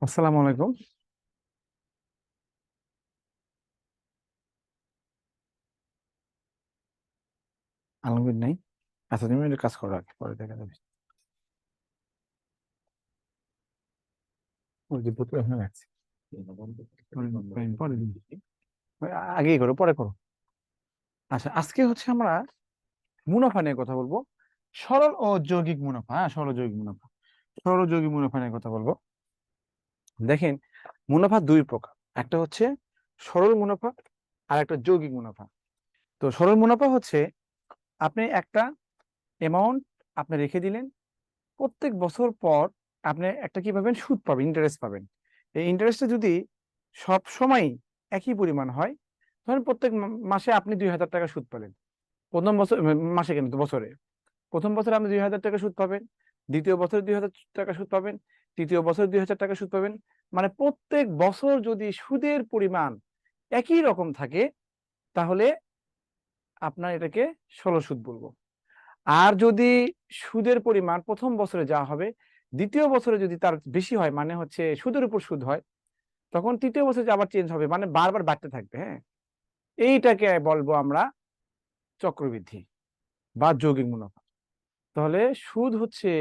আসসালামু আলাইকুম। আলমগীর নাই। আচ্ছা, তুমি একটা কাজ করো, আগে পরে দেখা যাবে। ওই যে বোতল ওখানে রাখছি। পরে দিচ্ছি। আগেই করো, পরে করো। আচ্ছা, আজকে হচ্ছে আমরা মুনাফা নিয়ে কথা বলবো। সরল ও যৌগিক মুনাফা। হ্যাঁ, সরল যৌগিক মুনাফা। সরল ও যৌগিক মুনাফা নিয়ে কথা বলবো। দেখেন, মুনাফা দুই প্রকার। একটা হচ্ছে সরল মুনাফা, আর একটা যৌগিক মুনাফা। তো সরল মুনাফা হচ্ছে আপনি একটা অ্যামাউন্ট আপনি রেখে দিলেন, প্রত্যেক বছর পর আপনি একটা কি পাবেন, সুদ পাবেন, ইন্টারেস্ট পাবেন। এই ইন্টারেস্টটা যদি সব সময় একই পরিমাণ হয়, ধরেন প্রত্যেক মাসে আপনি 2,000 টাকা সুদ পেলেন। প্রথম বছর মাসে কেন তো বছরে, প্রথম বছরে আপনি 2,000 টাকা সুদ পাবেন, দ্বিতীয় বছরে 2,000 টাকা সুদ পাবেন, তৃতীয় বছরে 2,000 টাকা সুদ পাবেন। মানে প্রত্যেক বছর যদি সুদের পরিমাণ একই রকম থাকে, তাহলে আপনার এটাকে সরল সুদ বলবো। আর যদি সুদের পরিমাণ প্রথম বছরে যা হবে, দ্বিতীয় বছরে যদি তার বেশি হয়, মানে হচ্ছে সুদের উপর সুদ হয়, তখন তৃতীয় বছরে আবার চেঞ্জ হবে, মানে বারবার বাড়তে থাকবে। হ্যাঁ, এইটাকে বলবো আমরা চক্রবৃদ্ধি বা যৌগিক মুনাফা। তাহলে সুদ হচ্ছে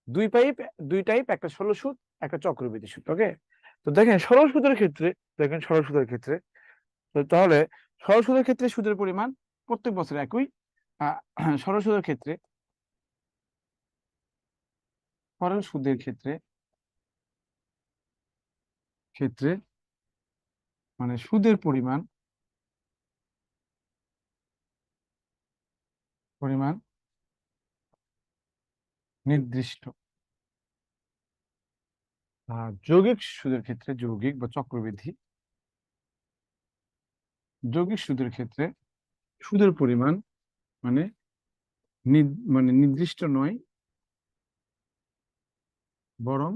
দুই টাইপ, একটা সরল সুদ, একটা চক্রবৃদ্ধি সুদ। ওকে। তো দেখেন সরল সুদের ক্ষেত্রে, দেখেন সরল সুদের ক্ষেত্রে, তাহলে সরল সুদের ক্ষেত্রে সুদের পরিমাণ প্রত্যেক বছর একই। সরল সুদের ক্ষেত্রে, সরল সুদের ক্ষেত্রে ক্ষেত্রে মানে সুদের পরিমাণ পরিমাণ নির্দিষ্ট। আর যৌগিক সুদের ক্ষেত্রে, যৌগিক বা চক্রবৃদ্ধি, যৌগিক সুদের ক্ষেত্রে সুদের পরিমাণ মানে মানে নির্দিষ্ট নয়, বরং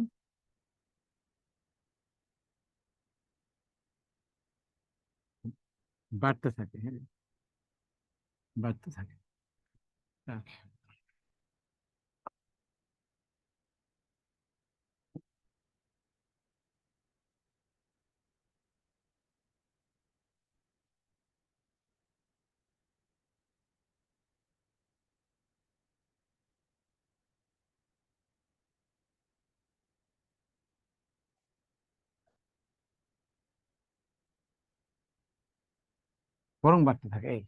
বাড়তে থাকে। হ্যাঁ, বাড়তে থাকে। আচ্ছা, বরং বাড়তে থাকে। এই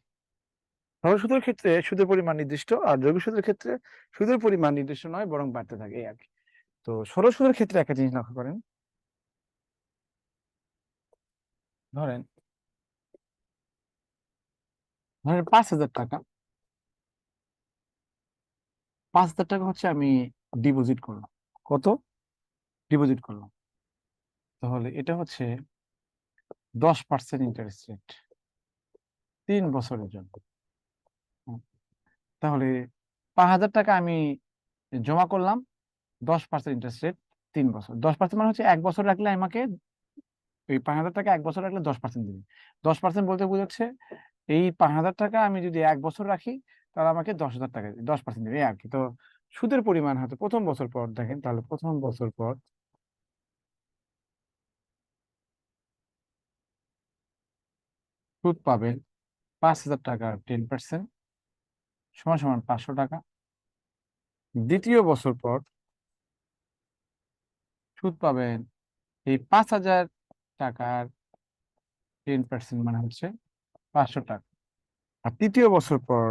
সরল সুদের ক্ষেত্রে সুদের পরিমাণ নির্দিষ্ট, আর যৌগিক সুদের ক্ষেত্রে সুদের পরিমাণ নির্দিষ্ট নয়, বরং বাড়তে থাকে, এই আর কি। তো সরল সুদের ক্ষেত্রে একটা জিনিস লক্ষ্য করেন। ধরেন ধরেন 5,000 টাকা, 5,000 টাকা হচ্ছে আমি ডিপোজিট করলাম। কত ডিপোজিট করলাম? তাহলে এটা হচ্ছে 10% ইন্টারেস্ট রেট 3 বছরের জন্য। হুম, তাহলে 5,000 টাকা আমি জমা করলাম, 10% ইন্টারেস্ট রেট, 3 বছর। 10% মানে হচ্ছে 1 বছর রাখলে আমাকে, এই 5,000 টাকা 1 বছর রাখলে 10% দিবে। 10% বলতে বোঝাচ্ছে এই 5,000 টাকা আমি যদি 1 বছর রাখি, তাহলে আমাকে 10,000 টাকা 10% দিবে, এই আর কি। তো সুদের পরিমাণ হয়তো প্রথম বছর পর দেখেন, তাহলে প্রথম বছর পর সুদ পাবেন 5,000 টাকা 10% সমান সমান 500 টাকা। দ্বিতীয় বছর পর সুদ পাবেন এই 5,000 টাকার 10% মানে হচ্ছে 500 টাকা। আর তৃতীয় বছর পর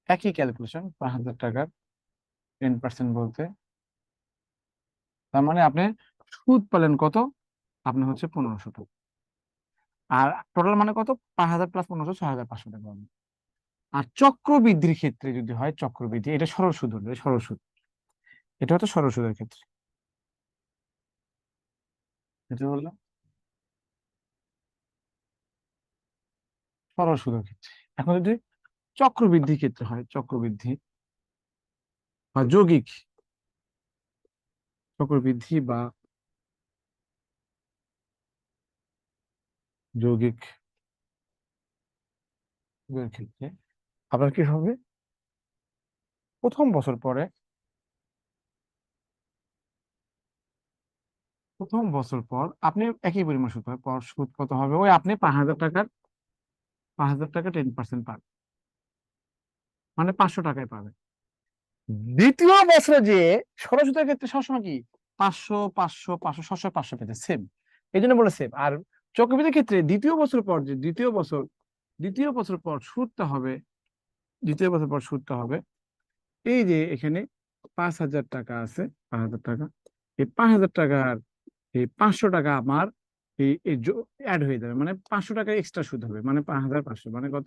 একই ক্যালকুলেশন, 5,000 টাকার 10% বলতে, তার মানে আপনি সুদ পেলেন কত? আপনি হচ্ছে 1,500 টাকা। আর টোটাল মানে কত? 5,000 প্লাস 1,500, 6,500 টাকা পাবেন। আর চক্রবৃদ্ধির ক্ষেত্রে যদি হয়, চক্রবৃদ্ধি, এটা সরল সুদ হলো, এটা সরল সুদ। এটা হচ্ছে সরল সুদের ক্ষেত্রে, এটা হলো সরল সুদের ক্ষেত্রে। এখন যদি চক্রবৃদ্ধির ক্ষেত্রে হয়, চক্রবৃদ্ধি বা যৌগিক, চক্রবৃদ্ধি বা যৌগিক সুদের ক্ষেত্রে আপনার কি হবে? প্রথম বছর পরে প্রথম বছর পর আপনি একই পরিমাণ সুদ পাবেন। পর সুদ কত হবে? ওই আপনি 5,000 টাকার 5,000 টাকা 10% পাবেন, মানে 500 টাকায় পাবেন। দ্বিতীয় বছরে যে ষোড়শতের ক্ষেত্রে সবসময় কি 500 500 500 সবসময় 500 পেতে সেম, এই জন্য বলে সেম। আর চক্রবৃদ্ধির ক্ষেত্রে দ্বিতীয় বছর পর যে দ্বিতীয় বছর পর সুদটা হবে, দ্বিতীয় বছর পর সুদটা হবে এই যে এখানে 5,000 টাকা আছে, 5,000 টাকা, এই 5,000 টাকার এই 500 টাকা আমার এই অ্যাড হয়ে যাবে, মানে 500 টাকা এক্সট্রা সুদ হবে, মানে 5,500, মানে কত?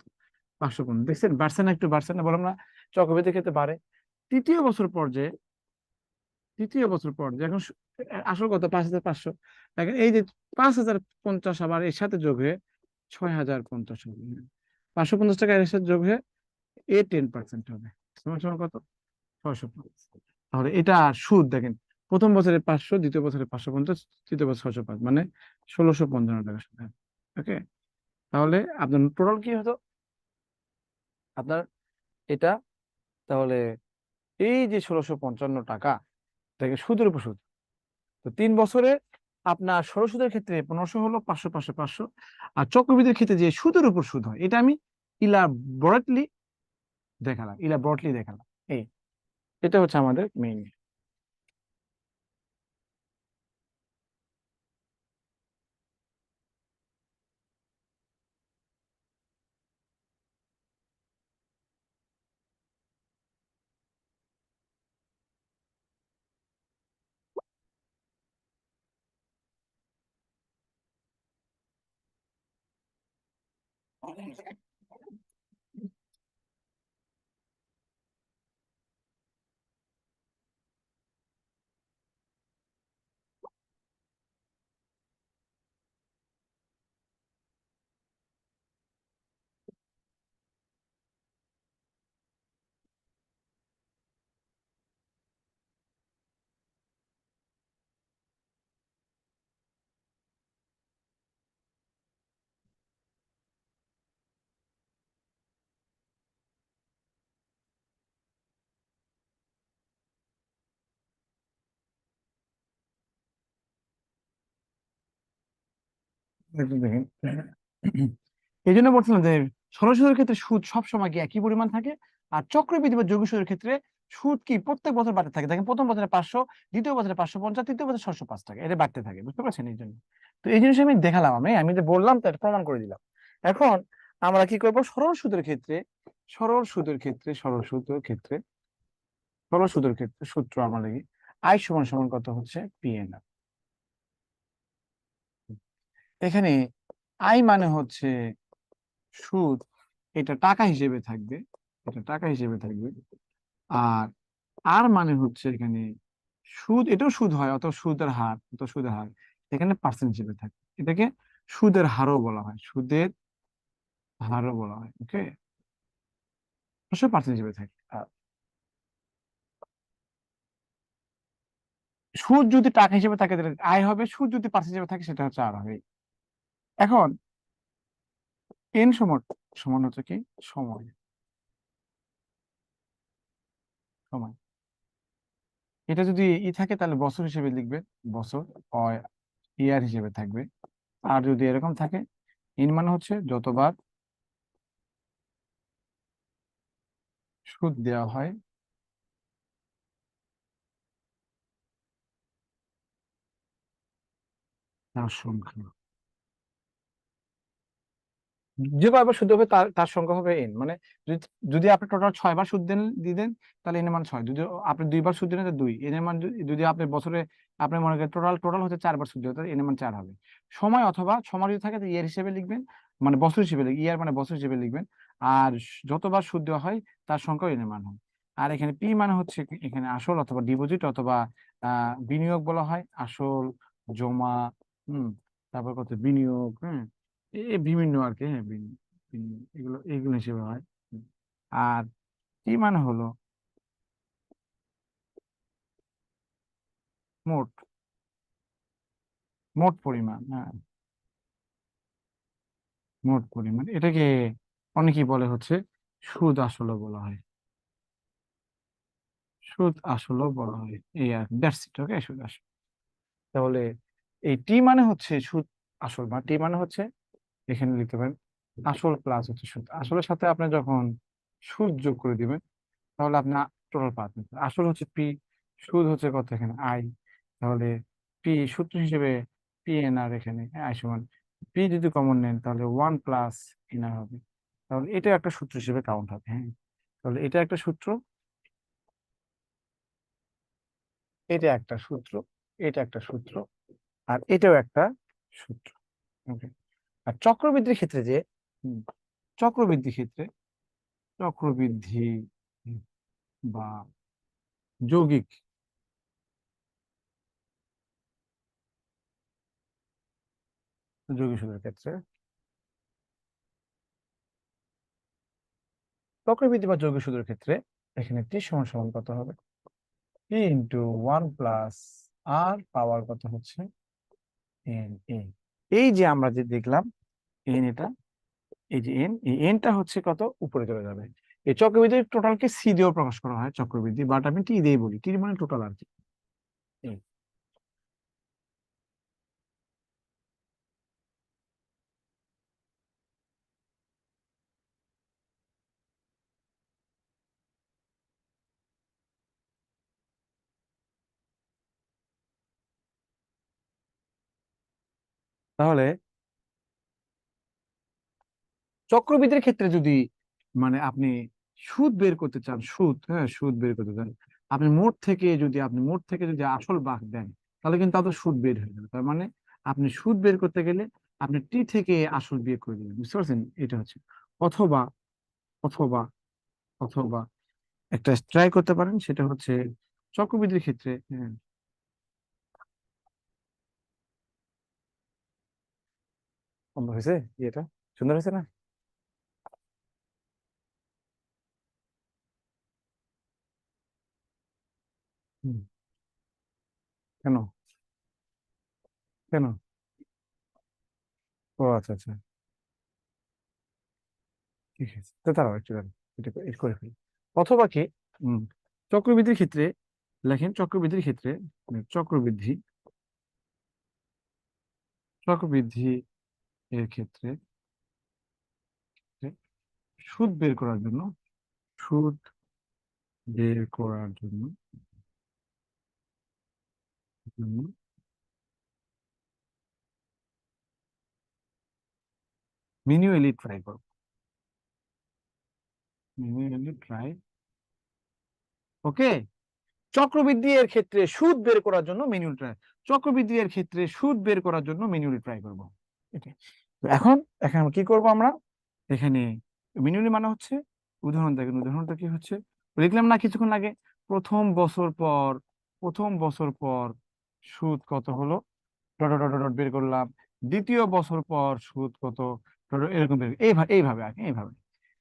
515। দেখছেন বাড়ছে না? একটু বাড়ছে না? বললাম না চক্রবৃদ্ধি ক্ষেত্রে বাড়ে। তৃতীয় বছর পর্যায়ে তৃতীয় বছর পর যে এখন আসল কত? 5,500। দেখেন এই যে 5,050 আবার এর সাথে যোগ হয়ে 6,050 হবে। 550 টাকা এর সাথে যোগ হয়ে 10% হবে, সমান সমান কত? 605। তাহলে এটা সুদ দেখেন, প্রথম বছরে 500, দ্বিতীয় বছরে 550, তৃতীয় বছর 605, মানে 1,655 টাকা সুদ। ওকে, তাহলে আপনার টোটাল কি হতো আপনার এটা? তাহলে এই যে 1,655 টাকা থেকে সুদের উপর সুদ, তো 3 বছরে আপনার সরল সুদের ক্ষেত্রে 1500 হলো, 500 500 500। আর চক্রবৃদ্ধির ক্ষেত্রে যে সুদের উপর সুদ হয়, এটা আমি ইলাবরেটলি দেখালাম। এই এটা হচ্ছে আমাদের মেইন। একটু দেখেন, এই জন্য বলছিলাম যে সরল সুদের ক্ষেত্রে সুদ সবসময় কি একই পরিমাণ থাকে, আর চক্রবৃদ্ধি বা যৌগিক সুদের ক্ষেত্রে সুদ কি প্রত্যেক বছর বাড়তে থাকে। দেখেন প্রথম বছরে 500, দ্বিতীয় বছরে 550, তৃতীয় বছরে 605 টাকা, এটা বাড়তে থাকে। বুঝতে পারছেন? এই জন্য তো এই জিনিস আমি দেখালাম, আমি যে বললাম তার প্রমাণ করে দিলাম। এখন আমরা কি করব? সরল সুদের ক্ষেত্রে সূত্র আমরা লিখি আই সমান সমান কত হচ্ছে পিএনআর। এখানে আই মানে হচ্ছে সুদ, এটা টাকা হিসেবে থাকবে, এটা টাকা হিসেবে থাকবে। আর আর মানে হচ্ছে এখানে সুদ, এটাও সুদ হয়, অত সুদের হার এখানে পার্সেন্ট হিসেবে থাকে। এটাকে সুদের হারও বলা হয়, ওকে, অবশ্য পার্সেন্ট হিসেবে থাকে। আর সুদ যদি টাকা হিসেবে থাকে তাহলে আয় হবে, সুদ যদি পার্সেন্ট হিসেবে থাকে সেটা হচ্ছে আর হবে। এখন এন সমান সমান হচ্ছে কি? সময়। সময় এটা যদি থাকে তাহলে বছর হিসেবে লিখবে, বছর, ইয়ার হিসেবে থাকবে। আর যদি এরকম থাকে, ইন মানে হচ্ছে যতবার সুদ দেওয়া হয় তার সংখ্যা, যে কয়বার সুদ হবে তার তার সংখ্যা হবে এন। মানে যদি যদি আপনি টোটাল 6বার সুদ দেন দিয়ে দেন, তাহলে এন এর মান 6। যদি আপনি 2বার সুদ দেন, তাহলে 2। এন এর মান যদি আপনি বছরে আপনি মনে করেন টোটাল টোটাল হচ্ছে 4বার সুদ দেন, তাহলে এন এর মান 4 হবে। সময় অথবা সময় যদি থাকে ইয়ার হিসেবে লিখবেন, মানে বছর হিসেবে ইয়ার মানে বছর হিসেবে লিখবেন। আর যতবার সুদ দেওয়া হয় তার সংখ্যা এন এর মান হয়। আর এখানে পি মানে হচ্ছে এখানে আসল অথবা ডিপোজিট অথবা বিনিয়োগ বলা হয়, আসল, জমা, হুম, তারপর কত বিনিয়োগ, হ্যাঁ, বিভিন্ন আর কি, হ্যাঁ, এগুলো এগুলো হিসেবে হয়। আর টি মানে হলো মোট মোট পরিমাণ, হ্যাঁ, মোট পরিমাণ। এটাকে অনেকেই বলে হচ্ছে সুদ আসলে বলা হয়, সুদ আসলে বলা হয়। এই আর দ্যাটস ইট, ওকে, সুদ আসল। তাহলে এই টি মানে হচ্ছে সুদ আসল, বা টি মানে হচ্ছে এখানে লিখতে পারেন আসল প্লাস হচ্ছে সুদ। আসলের সাথে আপনি যখন সুদ যোগ করে দিবেন তাহলে আপনি টোটাল পাবেন। আসল হচ্ছে পি, সুদ হচ্ছে কত এখানে আই। তাহলে পি সূত্র হিসেবে পি এন আর, এখানে আই সমান পি যদি কমন নেন তাহলে 1 প্লাস এন আর হবে। তাহলে এটা একটা সূত্র হিসেবে কাউন্ট হবে। হ্যাঁ, তাহলে এটা একটা সূত্র, এটা একটা সূত্র, এটা একটা সূত্র, আর এটাও একটা সূত্র। ওকে। আর চক্রবৃদ্ধির ক্ষেত্রে যে হুম, চক্রবৃদ্ধির ক্ষেত্রে চক্রবৃদ্ধি বা যৌগিক যৌগিক সুদের ক্ষেত্রে, চক্রবৃদ্ধি বা যৌগিক সুদের ক্ষেত্রে এখানে টি সমান সমান কত হবে, টি ইন্টু 1 প্লাস আর পাওয়ার কত হচ্ছে এন এ। এই যে আমরা যে দেখলাম এন, এটা এই যে এন, এই এনটা হচ্ছে কত উপরে চলে যাবে। এই চক্রবৃদ্ধির টোটালকে সি দিয়েও প্রকাশ করা হয় চক্রবৃদ্ধি, বাট আমি টি দিয়ে বলি, টি মানে টোটাল আর কি। এই। তাহলে চক্রবৃদ্ধির ক্ষেত্রে যদি মানে আপনি সুদ বের করতে চান, সুদ, হ্যাঁ সুদ বের করতে চান, আপনি মোট থেকে যদি আসল বাদ দেন তাহলে কিন্তু আপনার সুদ বের হয়ে যাবে। তার মানে আপনি সুদ বের করতে গেলে আপনি টি থেকে আসল বিয়োগ করে দিবেন, বুঝতে পারছেন? এটা হচ্ছে অথবা অথবা অথবা একটা ট্রাই করতে পারেন, সেটা হচ্ছে চক্রবৃদ্ধির ক্ষেত্রে। হ্যাঁ, সুন্দর হয়েছে, এটা সুন্দর হয়েছে না? হুম, কেন? কেন? ও আচ্ছা আচ্ছা, ঠিক আছে, তো তারাও একটু দাঁড়ান, এটা করে ফেলি। অথবা কি, হম, চক্রবৃদ্ধির ক্ষেত্রে লেখেন, চক্রবৃদ্ধির ক্ষেত্রে চক্রবৃদ্ধি চক্রবৃদ্ধি এর ক্ষেত্রে সুদ বের করার জন্য, সুদ বের করার জন্য ম্যানুয়ালি ট্রাই করব, ম্যানুয়ালি ট্রাই। ওকে। চক্রবৃদ্ধি এর ক্ষেত্রে সুদ বের করার জন্য ম্যানুয়াল ট্রাই, চক্রবৃদ্ধি এর ক্ষেত্রে সুদ বের করার জন্য ম্যানুয়ালি ট্রাই করব। এটাই। তো এখন এখন কি করব আমরা এখানে, ম্যানুয়ালি মানে হচ্ছে, উদাহরণ দেখেন, উদাহরণটা কি হচ্ছে, লিখলাম না কিছুক্ষণ আগে, প্রথম বছর পর, প্রথম বছর পর সুদ কত হলো, ডট ডট ডট ডট বের করলাম, দ্বিতীয় বছর পর সুদ কত, এরকম এইভাবে এইভাবে আর কি, এইভাবে।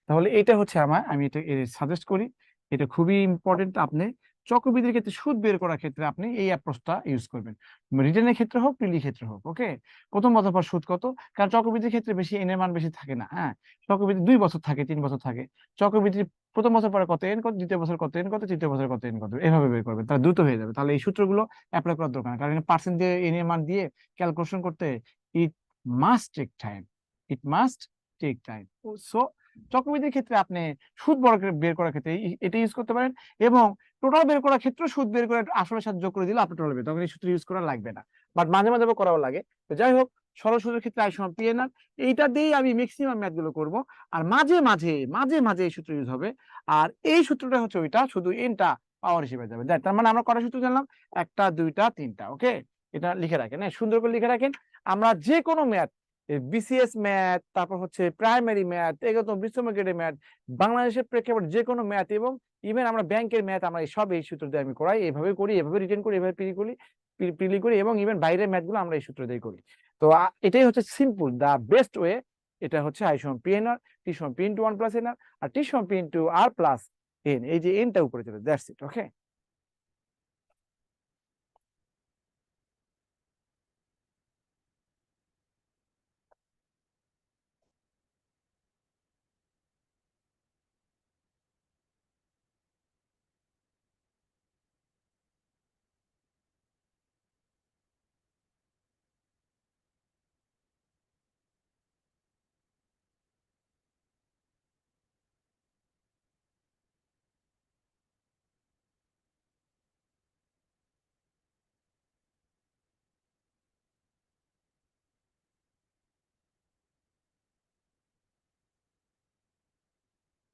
তাহলে এটা হচ্ছে আমি এটা সাজেস্ট করি, এটা খুবই ইম্পর্টেন্ট। আপনি চক্রবৃদ্ধির ক্ষেত্রে সুদ বের করার ক্ষেত্রে আপনি এই অ্যাপ্রোচটা ইউজ করবেন, রিটার্নের ক্ষেত্রে হোক প্রিলি ক্ষেত্রে হোক। ওকে। প্রথম বছর পর সুদ কত, কারণ চক্রবৃদ্ধির ক্ষেত্রে বেশি এন এর মান বেশি থাকে না। হ্যাঁ, চক্রবৃদ্ধি 2 বছর থাকে, 3 বছর থাকে। চক্রবৃদ্ধি প্রথম বছর পরে কত এন কত, দ্বিতীয় বছর কত এন কত, তৃতীয় বছর কত এন কত, এভাবে বের করবেন, তাহলে দ্রুত হয়ে যাবে। তাহলে এই সূত্রগুলো অ্যাপ্লাই করার দরকার নেই, কারণ পার্সেন্ট দিয়ে এন এর মান দিয়ে ক্যালকুলেশন করতে it must take time, it must take time. So চক্রবৃদ্ধির ক্ষেত্রে আপনি সুদ বের করার ক্ষেত্রে এটা ইউজ করতে পারেন, এবং টোটাল বের করার ক্ষেত্রে সুদ বের করে আসলের সাথে যোগ করে দিলে আপনি টোটাল বের, তখন এই সূত্র ইউজ করা লাগবে না। বাট মাঝে মাঝে আবার করাও লাগে। তো যাই হোক, সরল সুদের ক্ষেত্রে আই সমান পিএনআর, এইটা দিয়েই আমি ম্যাক্সিমাম ম্যাথ গুলো করবো। আর মাঝে মাঝে এই সূত্র ইউজ হবে। আর এই সূত্রটা হচ্ছে ওইটা, শুধু এনটা পাওয়ার হিসেবে যাবে। তার মানে আমরা কটা সূত্র জানলাম, একটা দুইটা তিনটা। ওকে, এটা লিখে রাখেন, হ্যাঁ সুন্দর করে লিখে রাখেন। আমরা যে কোনো ম্যাথ, বিসিএস ম্যাথ, তারপর হচ্ছে প্রাইমারি ম্যাথ, এগোতো বিশ্ববিদ্যালয় গ্রেডের ম্যাথ, বাংলাদেশের প্রেক্ষাপট যে কোনো ম্যাথ, এবং ইভেন আমরা ব্যাংকের ম্যাথ, আমরা সব এই সূত্র দিয়ে আমি করাই, এভাবে করি, এভাবে রিটার্ন করি, এভাবে পিলি করি, এবং ইভেন বাইরের ম্যাথ গুলো আমরা এই সূত্র দিয়ে করি। তো এটাই হচ্ছে সিম্পল, দা বেস্ট ওয়ে। এটা হচ্ছে আই সমান পি এন আর, টি সমান P into one plus N R, R T সমান P into R plus N, এই যে এনটা উপরে চলে, দ্যাটস ইট। ওকে।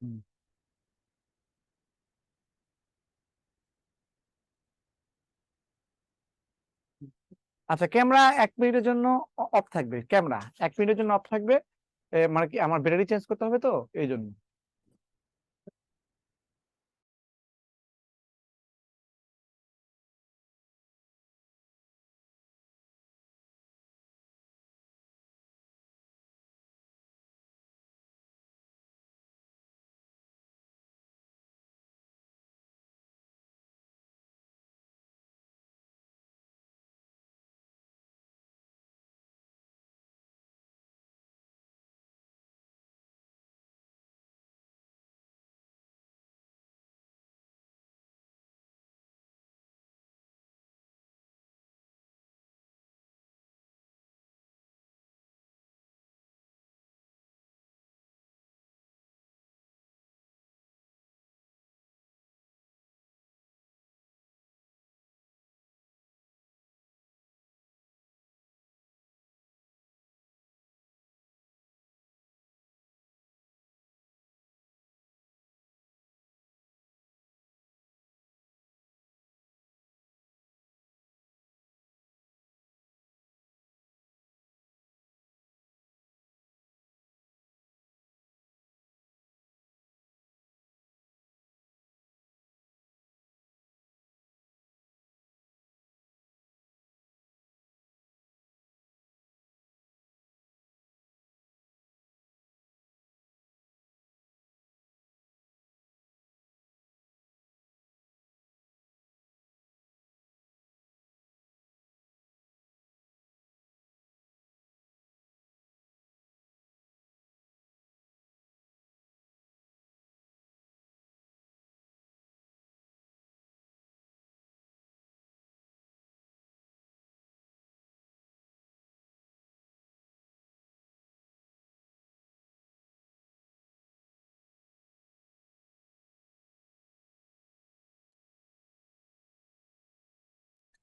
হুম। আচ্ছা, ক্যামেরা 1 মিনিটের জন্য অফ থাকবে, ক্যামেরা 1 মিনিটের জন্য অফ থাকবে। মানে কি আমার ব্যাটারি চেঞ্জ করতে হবে তো, এই জন্য।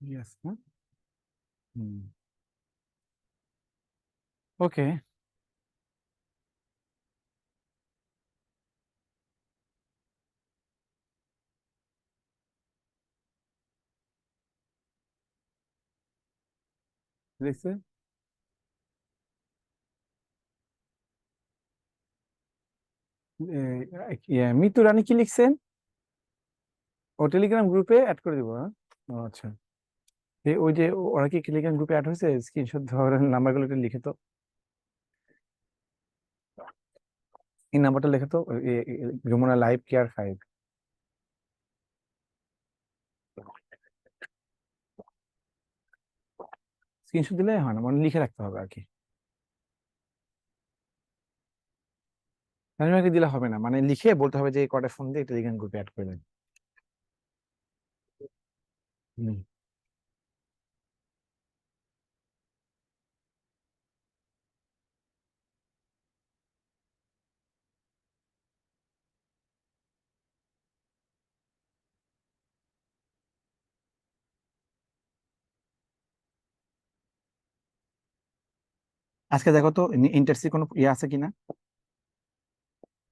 ইয়েস, হ্যাঁ। হুম। ওকে। দেখছে। মিতু রানী কি লিখছেন? ও টেলিগ্রাম গ্রুপে অ্যাড করে দিব, হ্যাঁ? ও আচ্ছা। ওই যে ওরা কি টেলিগ্রাম গ্রুপে অ্যাড হয়েছে? স্ক্রিনশট ধরেন নাম্বারগুলো একটু লিখে তো, এই নাম্বারটা লিখে তো, যমুনা লাইভ কেয়ার 5। স্ক্রিনশট দিলে হয় না, মানে লিখে রাখতে হবে আর কি। তানিমাকে দিলে হবে না, মানে লিখে বলতে হবে যে এই কটা ফোন দিয়ে টেলিগ্রাম গ্রুপে অ্যাড করে দেন। হুম। আজকে দেখো তো ইন্টারসি কোনো ইয়ে আছে কিনা।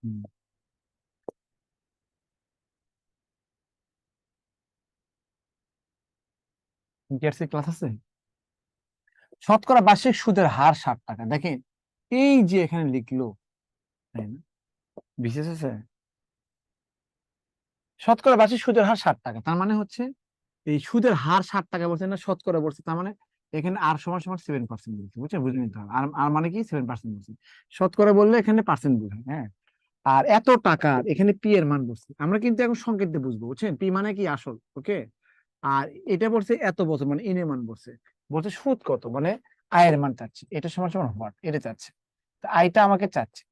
হুম। ইন্টারসি ক্লাস আছে। শতকরা বার্ষিক সুদের হার 60 টাকা, দেখেন এই যে এখানে লিখলো, তাই না? বিশেষ আছে। শতকরা বার্ষিক সুদের হার 60 টাকা, তার মানে হচ্ছে এই সুদের হার 60 টাকা বলছে না, শতকরা বলছে, তার মানে এখানে আর সমান সমান 7% বলছে, বুঝছেন? বুঝে নিতে হবে। আর আর মানে কি 7% বলছে। শতকরা বললে এখানে পার্সেন্ট বোঝায়, হ্যাঁ। আর এত টাকার এখানে পি এর মান বলছে, আমরা কিন্তু এখন সংকেত দিয়ে বুঝবো, বুঝছেন? পি মানে কি আসল, ওকে। আর এটা বলছে এত বছর, মানে ইনের মান বলছে। বলছে সুদ কত, মানে আয়ের মান চাচ্ছে, এটা সমান সমান হোয়াট, এটা চাচ্ছে। তো আয়টা আমাকে চাচ্ছে।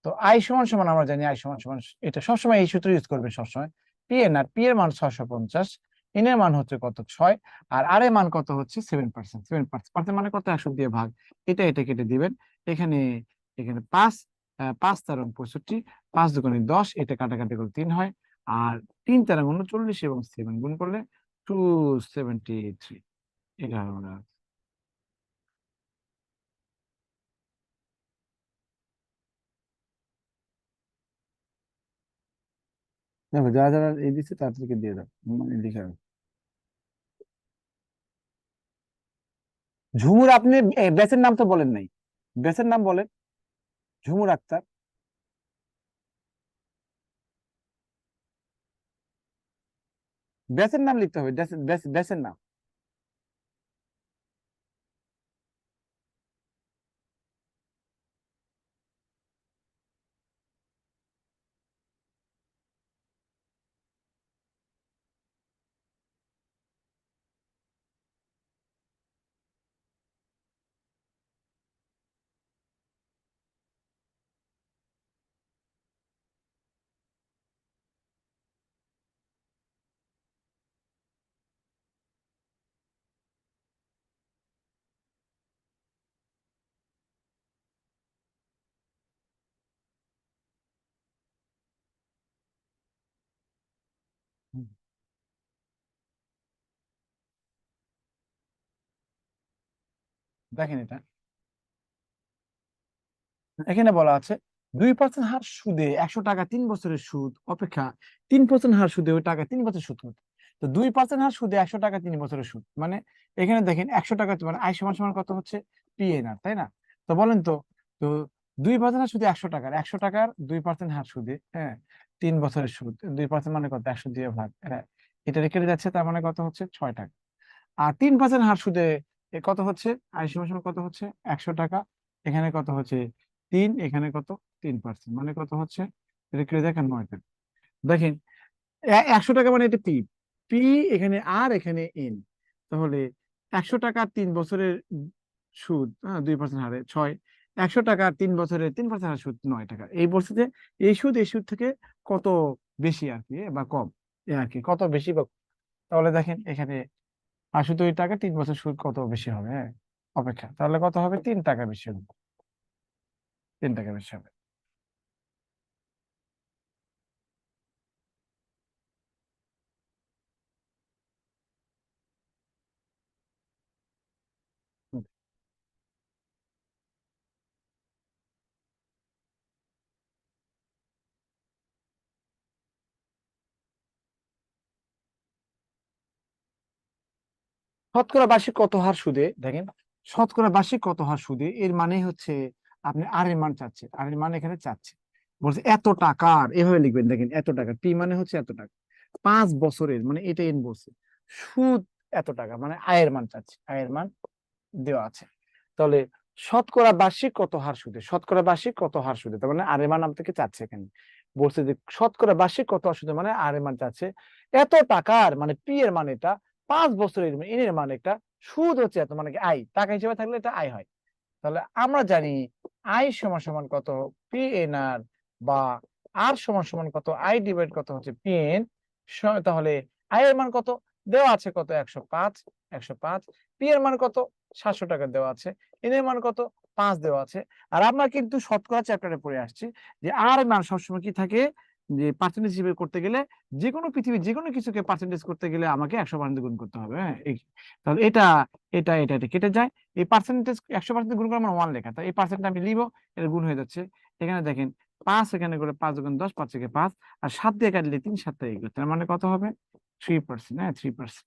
তো আই সমান সমান আমরা জানি, আই সমান সমান, এটা সবসময় এই সূত্র ইউজ করবে সবসময়। পি এর না, পি এর মান 650, এন এর মান হচ্ছে কত, 6, আর আর এর মান কত হচ্ছে 7%। 7% মানে কত, 100 দিয়ে ভাগ। এটা কেটে দিবেন। এখানে এখানে 5, 5 × 65, 5 × 10, এটা কাটাকাটি করলে 3 হয়। আর 3 × 39 এবং 7 গুণ করলে 273। এটা আমরা দেখো যারা যারা এই দিচ্ছে তাদেরকে দিয়ে দাও, মানে লিখে রাখো। ঝুমুর, আপনি ব্যাচের নাম তো বলেন নাই, ব্যাচের নাম বলেন। ঝুমুর আক্তার। ব্যাচের নাম লিখতে হবে, ব্যাচের নাম। হুম, দেখেন এটা, এখানে বলা আছে 2% হার সুদে 100 টাকা 3 বছরের সুদ অপেক্ষা 3% হার সুদে ওই টাকা 3 বছর সুদ হতো। তো 2% হার সুদে 100 টাকা 3 বছরের সুদ মানে, এখানে দেখেন 100 টাকা মানে আই সমান সমান কত হচ্ছে, পিএনআর, তাই না? তো বলেন তো, তো 2% হার সুদে 100 টাকার, 100 টাকার 2% হার সুদে, হ্যাঁ, 3 বছরের সুদ, 2% মানে কত, 100 দিয়ে ভাগ, হ্যাঁ, এটা রেখে যাচ্ছে, তার মানে কত হচ্ছে, 6 টাকা। আর 3% হার সুদে কত হচ্ছে, আই সমান সমান কত হচ্ছে, 100 টাকা, এখানে কত হচ্ছে, 3, এখানে কত, 3%, মানে কত হচ্ছে, এটা করে দেখেন, 9 টাকা। দেখেন 100 টাকা মানে এটা পি, পি এখানে আর এখানে এন, তাহলে 100 টাকা 3 বছরের সুদ, হ্যাঁ, 2% হারে 6, 100 টাকা 3 বছরের 3% হারে সুদ 9 টাকা। এই বলছে যে এই সুদ থেকে কত বেশি আর কি, বা কম, এ আর কি, কত বেশি বা কম। তাহলে দেখেন এখানে 82 টাকা 3 বছর সুদ কত বেশি হবে, হ্যাঁ, অপেক্ষা, তাহলে কত হবে, 3 টাকা বেশি হবে, 3 টাকা বেশি হবে। হুম। শতকরা বার্ষিক কত হার সুদে, দেখেন শতকরা বার্ষিক কত হার সুদে, এর মানে হচ্ছে আপনি আর এর মান চাচ্ছে, আর এর মান এখানে চাচ্ছে, বলছে এত টাকার, এভাবে লিখবেন, দেখেন এত টাকা, পি মানে হচ্ছে এত টাকা, 5 বছরের, মানে এটা এন বলছে, সুদ এত টাকা, মানে আয়ের মান চাচ্ছে, আয়ের মান দেওয়া আছে। তাহলে শতকরা বার্ষিক কত হার সুদে, শতকরা বার্ষিক কত হার সুদে, তার মানে আর এর মান আপনাকে চাচ্ছে এখানে, বলছে যে শতকরা বার্ষিক কত হার সুদে, মানে আর এর মান চাচ্ছে এত টাকার, মানে পি এর মান এটা, 5 বছরের এন এর মান এটা, সুদ হচ্ছে এত, মানে কি আই, টাকা হিসেবে থাকলে এটা আয় হয়। তাহলে আমরা জানি আই সমান সমান কত, পি এন আর, বা আর সমান সমান কত, আই ডিভাইড কত হচ্ছে পি এন। তাহলে আই এর মান কত দেওয়া আছে, কত, 105, 105, পি এর মান কত, 700 টাকা দেওয়া আছে, এন এর মান কত, 5 দেওয়া আছে। আর আমরা কিন্তু শতকরা চ্যাপ্টারে পড়ে আসছি যে আর এর মান সবসময় কি থাকে, যে পার্সেন্টেজ হিসেবে করতে গেলে, যে কোনো পৃথিবীর যে কোনো কিছুকে পার্সেন্টেজ করতে গেলে আমাকে 100% গুণ করতে হবে, হ্যাঁ, তাহলে এটা কেটে যায়, এই পার্সেন্টেজ 100% গুণ করে আমার 1 লেখা, তাই এই পার্সেন্ট আমি লিখবো, এটা গুণ হয়ে যাচ্ছে। এখানে দেখেন 5, এখানে করে 5 × 10, 5 থেকে 5, আর 7 দিয়ে কাটলে 3, 7 থেকে এগুলো, তার মানে কত হবে, 3%, হ্যাঁ, 3%।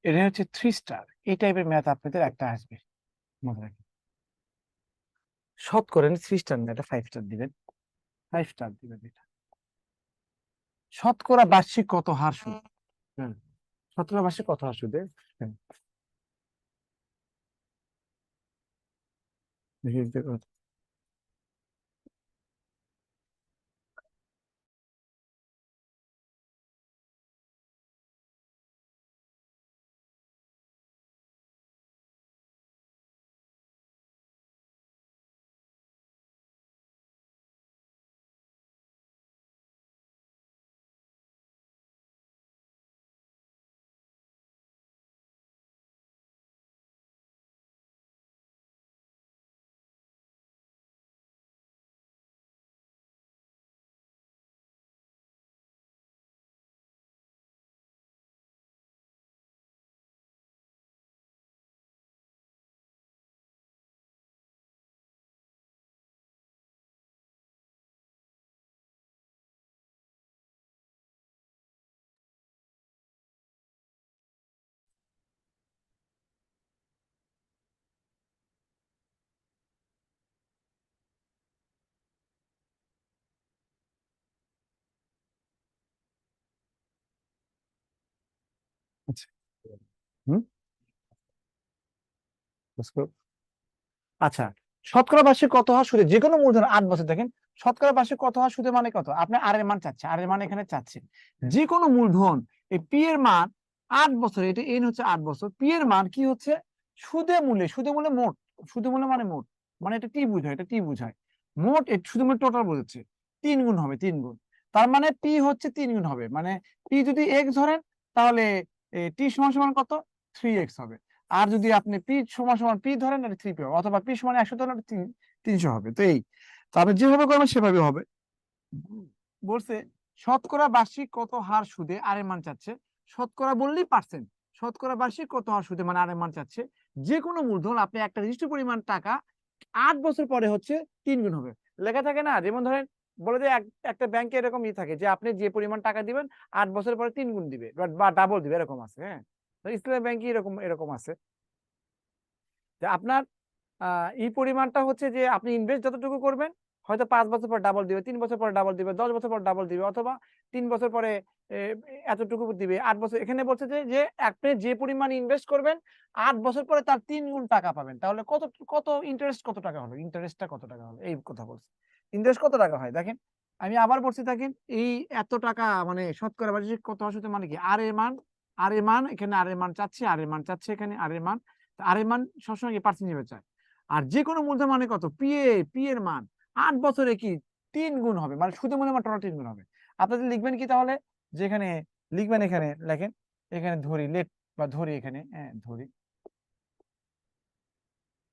এটা হচ্ছে 3 স্টার। এই টাইপের ম্যাথ আপনাদের একটা আসবে, মনে রাখবেন। শতকরা 3 স্টার না, এটা 5 স্টার দিবেন। 5 স্টার দিবেন এটা। শতকরা বার্ষিক কত হার সুদ? হ্যাঁ, শতকরা বার্ষিক কত হার সুদে? হ্যাঁ, দেখি দেখি। আচ্ছা। হুম, বুঝতে। আচ্ছা, শতকরা বার্ষিক কত হার সুদে যে কোনো মূলধন 8 বছর, দেখেন শতকরা বার্ষিক কত হার সুদে মানে কত, আপনি আর এর মান চাচ্ছে, আর এর মান এখানে চাচ্ছে যে কোনো মূলধন, এই পি এর মান 8 বছর, এটা এন হচ্ছে 8 বছর, পি এর মান কি হচ্ছে সুদে মূল্যে, সুদে মূল্যে মোট, সুদে মূল্যে মানে মোট, মানে এটা টি বুঝায়, এটা টি বুঝায় মোট, সুদে মূল্য টোটাল বোঝাচ্ছে, 3 গুণ হবে, 3 গুণ। তার মানে পি হচ্ছে 3 গুণ হবে, মানে পি যদি এক্স ধরেন তাহলে টি সমান সমান কত, 3x হবে। আর যদি আপনি পি সমান সমান পি ধরেন, এটা 3p হবে, অথবা পি সমান 100 ধরেন, 300 হবে। তো এই, তো আপনি যেভাবে করবেন সেভাবে হবে। বলছে শতকরা বার্ষিক কত হার সুদে আর এর মান চাচ্ছে, শতকরা বললেই পার্সেন্ট, শতকরা বার্ষিক কত হার সুদে মানে আর এর মান চাচ্ছে যে কোনো মূলধন, আপনি একটা নির্দিষ্ট পরিমাণ টাকা 8 বছর পরে হচ্ছে 3 গুণ হবে। লেখা থাকে না, যেমন ধরেন বলে যে একটা ব্যাংকে এরকম থাকে যে আপনি যে পরিমাণ টাকা দিবেন 8 বছর পরে 3 গুণ দিবে বা ডাবল দিবে, এরকম আছে। হ্যাঁ, তো ইসলামী ব্যাংকে এরকম এরকম আছে যে আপনার এই পরিমাণটা হচ্ছে যে আপনি ইনভেস্ট যতটুকু করবেন, হয়তো 5 বছর পর ডাবল দিবে, 3 বছর পর ডাবল দিবে, 10 বছর পর ডাবল দিবে, অথবা 3 বছর পরে এ, এতটুকু দিবে, 8 বছর। এখানে বলছে যে যে আপনি যে পরিমাণ ইনভেস্ট করবেন 8 বছর পরে তার 3 গুণ টাকা পাবেন, তাহলে কত, কত ইন্টারেস্ট কত টাকা হবে, ইন্টারেস্টটা কত টাকা হবে, এই কথা বলছে। ইন্টারেস্ট কত টাকা হয় দেখেন, আমি আবার বলছি দেখেন, এই এত টাকা মানে শতকরা বার্ষিক কত আসতে মানে কি, আর এর মান, আর এর মান এখানে, আর এর মান চাচ্ছে, আর এর মান চাচ্ছে এখানে, আর এর মান, আর এর মান সবসময় কি পার্সেন্ট হিসেবে চায়। আর যে কোনো মূলধন মানে কত, পি এর মান 8 বছরে কি 3 গুণ হবে, মানে সুদে মূল্যের মান টোটাল 3 গুণ হবে। আপনাদের লিখবেন কি তাহলে, যেখানে লিখবেন, এখানে লেখেন, এখানে ধরি লেট, বা ধরি এখানে, হ্যাঁ ধরি,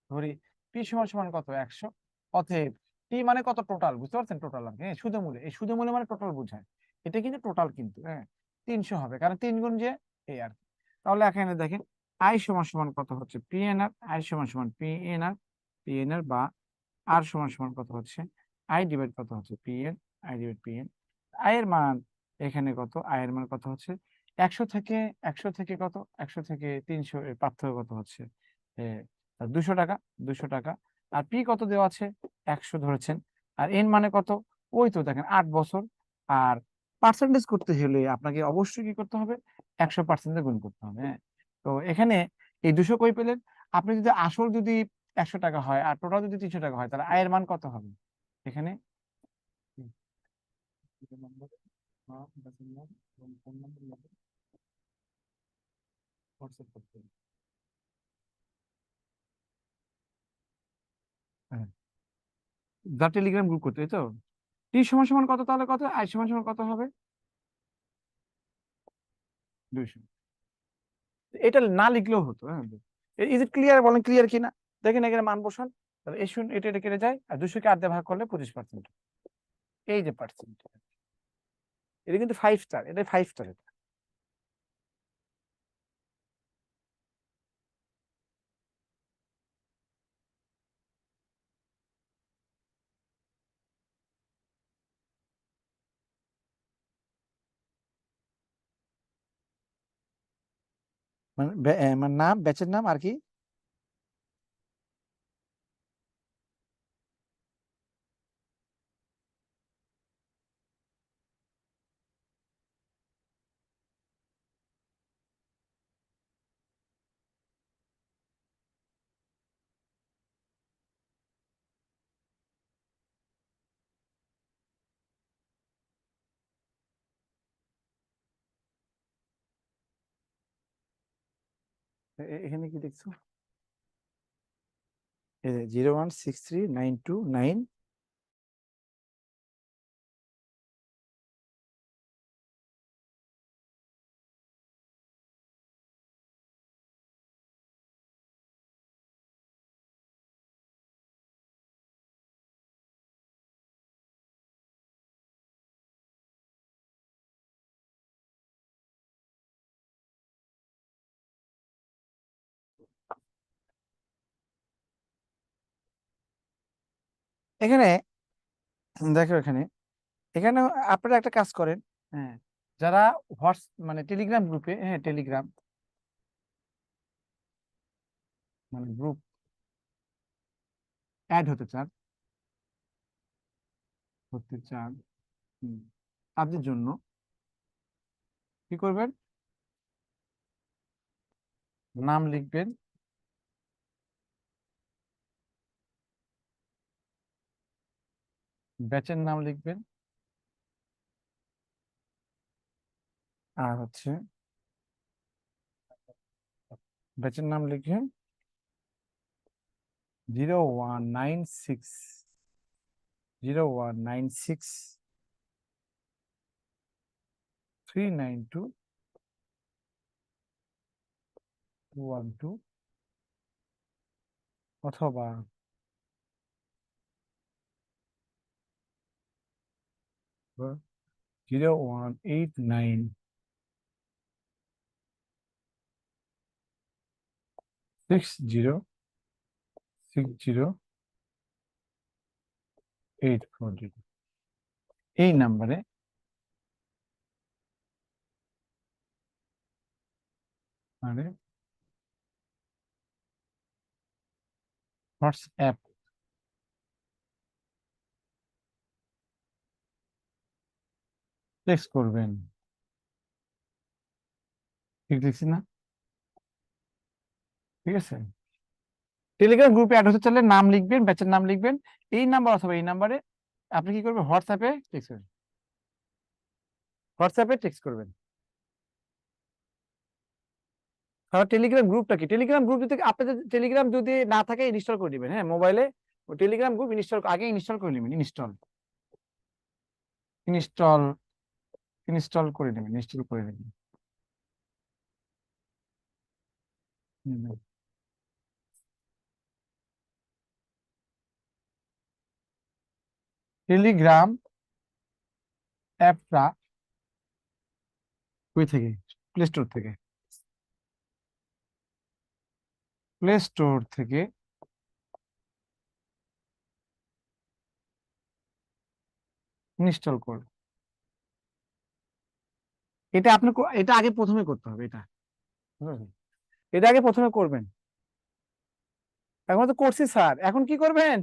ধরি পি সমান সমান কত, 100। অতএব পি মানে কত, টোটাল, বুঝতে পারছেন, টোটাল আর কি, হ্যাঁ সুদে মূল্য, এই সুদে মূল্য মানে টোটাল বোঝায়, এটা কিন্তু টোটাল কিন্তু, হ্যাঁ 300 হবে, কারণ 3 গুণ যে, এই আর কি। তাহলে এখানে দেখেন আই সমান সমান কত হচ্ছে পি এন আর, আই সমান সমান পি এন আর, পি এন আর বা আর সমান সমান কত হচ্ছে আই ডিভাইড কত হচ্ছে P N, I divide P N. I এর মান এখানে কত, আই এর মান কত হচ্ছে 100 থেকে, 100 থেকে কত, 100 থেকে 300 এর পার্থক্য কত হচ্ছে 200 টাকা, 200 টাকা। আর পি কত দেওয়া আছে, 100 ধরেছেন। আর এন মানে কত, ওই তো দেখেন 8 বছর। আর পার্সেন্টেজ করতে হলে আপনাকে অবশ্যই কি করতে হবে, 100% গুণ করতে হবে। হ্যাঁ, তো এখানে এই 200 কই পেলেন, আপনি যদি আসল যদি 100 টাকা হয় আর টোটাল যদি 300 টাকা হয়, তাহলে আয়ের মান কত হবে এখানে। হ্যাঁ, যা টেলিগ্রাম গ্রুপ করতে, এই তো টি সমান সমান কত, তাহলে কত, আই সমান সমান কত হবে, 200। এটা না লিখলেও হতো। হ্যাঁ, ইজ ইট ক্লিয়ার, বলেন ক্লিয়ার কিনা। দেখেন এখানে মান বসান, তাহলে এই শুন, এটা এটা কেটে যায়, আর 200 কে 8 দিয়ে ভাগ করলে 25%। এই যে পার্সেন্ট, এটা কিন্তু 5 স্টার, এটা 5 স্টার। মানে মানে নাম, ব্যাচের নাম আর কি? এখানে কি দেখছো? 0163929। এখানে দেখো, এখানে এখানে আপনারা একটা কাজ করেন। হ্যাঁ, যারা মানে টেলিগ্রাম গ্রুপে, হ্যাঁ টেলিগ্রাম মানে গ্রুপ অ্যাড হতে চান, হুম, তাদের জন্য কি করবেন? নাম লিখবেন, ব্যাচের নাম লিখবেন, আর হচ্ছে ব্যাচের নাম লিখবেন 019639212, অথবা 01896060840, এই নাম্বারে মানে হোয়াটসঅ্যাপ টেক্সট করবেন। ঠিক লিখছি না? ঠিক আছে। টেলিগ্রাম গ্রুপে অ্যাড হতে চাইলে নাম লিখবেন, ব্যাচের নাম লিখবেন, এই নাম্বার অথবা এই নাম্বারে আপনি কি করবেন? হোয়াটসঅ্যাপে টেক্সট করবেন। তাহলে টেলিগ্রাম গ্রুপটা কি? টেলিগ্রাম গ্রুপ যদি আপনাদের টেলিগ্রাম যদি না থাকে ইনস্টল করে দিবেন, হ্যাঁ মোবাইলে টেলিগ্রাম গ্রুপ ইনস্টল করে নেবেন। ইনস্টল ইনস্টল করে নেবেন। হুম। টেলিগ্রাম অ্যাপটা কই থেকে? প্লে স্টোর থেকে। প্লে স্টোর থেকে ইনস্টল করুন। এটা আগে প্রথমে করতে হবে এটা। বুঝলেন? এটা আগে প্রথমে করবেন। এখন তো করছি স্যার, এখন কি করবেন?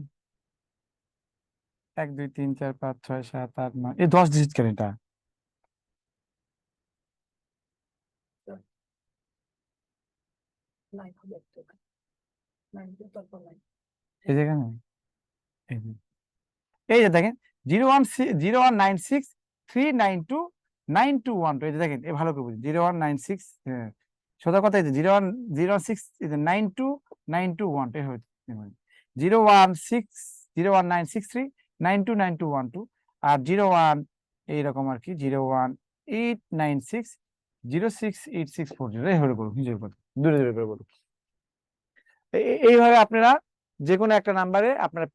1 2 3 4 5 6 7 8 9, এই 10 ডিজিট কেন এটা? এই যেখানে, এই যে এই যে দেখেন, 0160963929212, এই যে দেখেন, এই ভালো করে বুঝুন, 0196, হ্যাঁ সোজা কথা, এই যে 0106, এই যে 929212, এই হচ্ছে 016 01963 929212, আর 01 এইরকম আর কি, 01896 068640, এই হলো বলুন, নিজের কথা দূরে দূরে করে বলুন। এইভাবে আপনারা যে কোনো একটা নাম্বারে আপনারা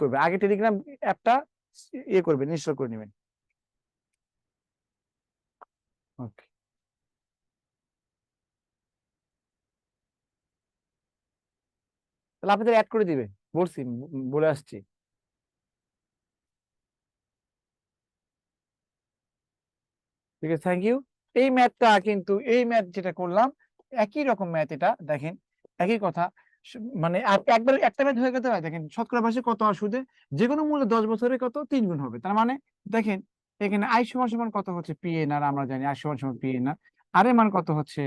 করবেন। আগে টেলিগ্রাম অ্যাপটা করবেন, ইনস্টল করে নেবেন। ওকে। তাহলে আপনাদের অ্যাড করে দিবে, বলছি, বলে আসছি। ঠিক আছে, থ্যাংক ইউ। এই ম্যাথ যেটা করলাম, একই রকম ম্যাথ এটা দেখেন, একই কথা। মানে আর একবার একটা ম্যাথ হয়ে গেতে হয়, দেখেন শতকরা বার্ষিক কত আর সুদে যে কোনো মূল্য 10 বছরে কত 3 গুণ হবে। তার মানে দেখেন এখানে আই সমান সমান কত হচ্ছে পি এন আর, আমরা জানি আই সমান সমান পি এন আর, আর এর মান কত হচ্ছে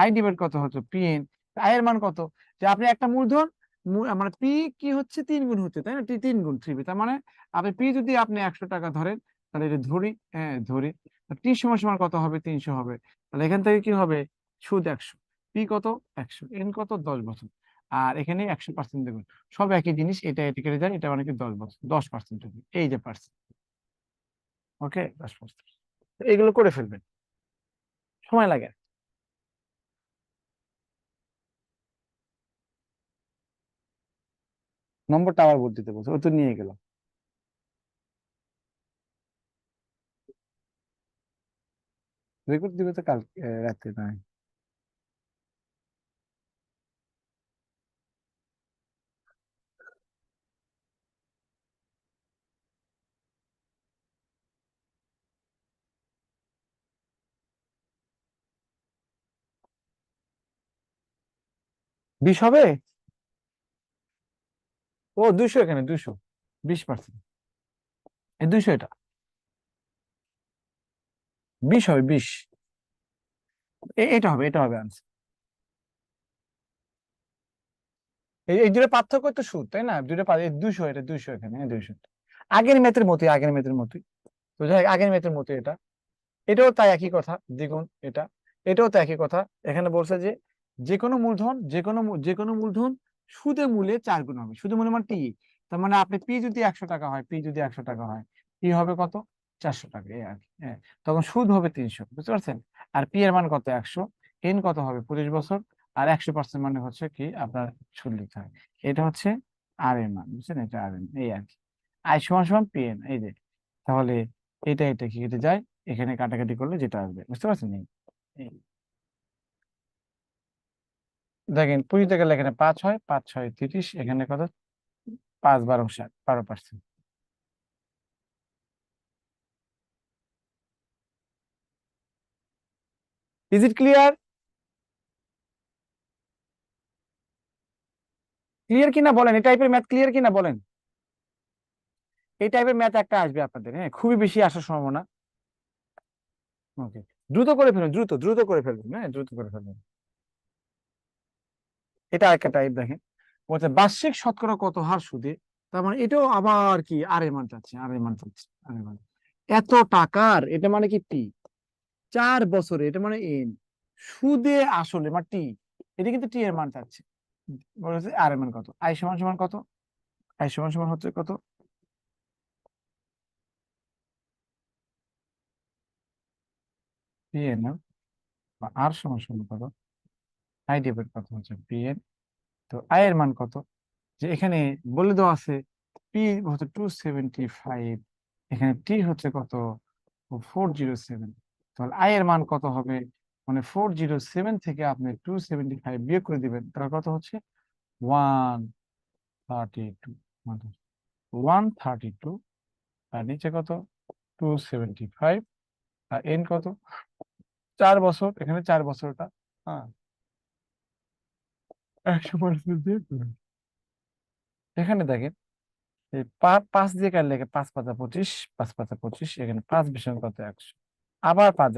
আই ডিভাইড কত হচ্ছে পি এন, আই এর মান কত, যে আপনি একটা মূলধন মানে পি কি হচ্ছে 3 গুণ হচ্ছে, তাই না, 3 গুণ 3 তার মানে আপনি পি যদি আপনি 100 টাকা ধরেন, তাহলে এটা ধরি, হ্যাঁ ধরি, টি সমান সমান কত হবে 300 হবে। তাহলে এখান থেকে কি হবে, সুদ 100, পি কত 100, এন কত 10 বছর, আর এখানে 100% দেখুন সব একই জিনিস, এটা এটা কেটে যায়, এটা মানে কি 10 বছর, 10% এই যে পার্সেন্ট। ওকে 10%, এইগুলো করে ফেলবেন, সময় লাগে। নম্বরটা আবার ভোট দিতে বলছে, ও তো নিয়ে গেল। রেকর্ড দিবে তো কাল রাতে নয়। 20 হবে, ও 200, এখানে 200, 20%, এই 200, এটা 20 হবে, 20, এটা হবে, এটা হবে answer। এই এই দুটো পার্থক্য তো সুদ, তাই না, দুটো 200, এটা 200, এখানে 200, আগের ম্যাথের মতোই, আগের ম্যাথের মতোই। তো যাই হোক, আগের ম্যাথের মতোই এটা, এটাও তাই একই কথা, দ্বিগুণ এটা, এটাও তো একই কথা। এখানে বলছে যে যে কোনো মূলধন, যে কোনো মূলধন সুদে মূলে 4 গুণ হবে, সুদে মূলে মানে টি, তার মানে আপনি পি যদি 100 টাকা হয়, পি যদি 100 টাকা হয়, পি হবে কত 400 টাকা, এই আর কি, হ্যাঁ। তখন সুদ হবে 300, বুঝতে পারছেন। আর পি এর মান কত 100, এন কত হবে 25 বছর, আর 100% মানে হচ্ছে কি আপনার সুদ লিখতে হয়। এটা হচ্ছে আর এর মান, বুঝছেন, এটা আর এন, এই আর কি। আই সমান সমান পি এন, এই যে, তাহলে এটা কি কেটে যায়, এখানে কাটাকাটি করলে যেটা আসবে, বুঝতে পারছেন। এই দেখেন পুঁজিতে গেলে এখানে 5 হয়, 5 6 30, এখানে কত 5 12 60, 12%। Is it clear? ক্লিয়ার কিনা বলেন, এই টাইপের ম্যাথ ক্লিয়ার কিনা বলেন। এই টাইপের ম্যাথ একটা আসবে আপনাদের, হ্যাঁ, খুবই বেশি আসার সম্ভাবনা। ওকে, দ্রুত করে ফেলুন, দ্রুত দ্রুত করে ফেলুন, হ্যাঁ দ্রুত করে ফেলুন। এটা একটা টাইপ দেখেন, বলছে বার্ষিক শতকরা কত হার সুদে, তার মানে এটাও আবার কি আর এর মান চাচ্ছে, আর এর মান চাচ্ছে, আর এর মান এত টাকার, এটা মানে কি টি, 4 বছরে, এটা মানে এন, সুদে আসলে মানে টি, এটা কিন্তু টি এর মান চাচ্ছে। বলেছে আর এর মান কত, আই সমান সমান কত, আই সমান সমান হচ্ছে কত, পি এন এর, বা আর সমান সমান কত, আই ডিভাইড কত হচ্ছে পি এন। তো আই এর মান কত, যে এখানে বলে দেওয়া আছে পি হচ্ছে 275, এখানে টি হচ্ছে কত 407, তাহলে আই এর মান কত হবে, মানে 407 থেকে আপনি 275 বিয়োগ করে দিবেন, তাহলে কত হচ্ছে 132, 132, আর নিচে কত 275, আর এন কত 4 বছর, এখানে 4 বছরটা, হ্যাঁ 100% দিয়ে দিবেন। এখানে দেখেন এই 5 দিয়ে কাটলে 5 5 25, 5 5 25, এখানে 5 বিষয় কত 100, আবার 5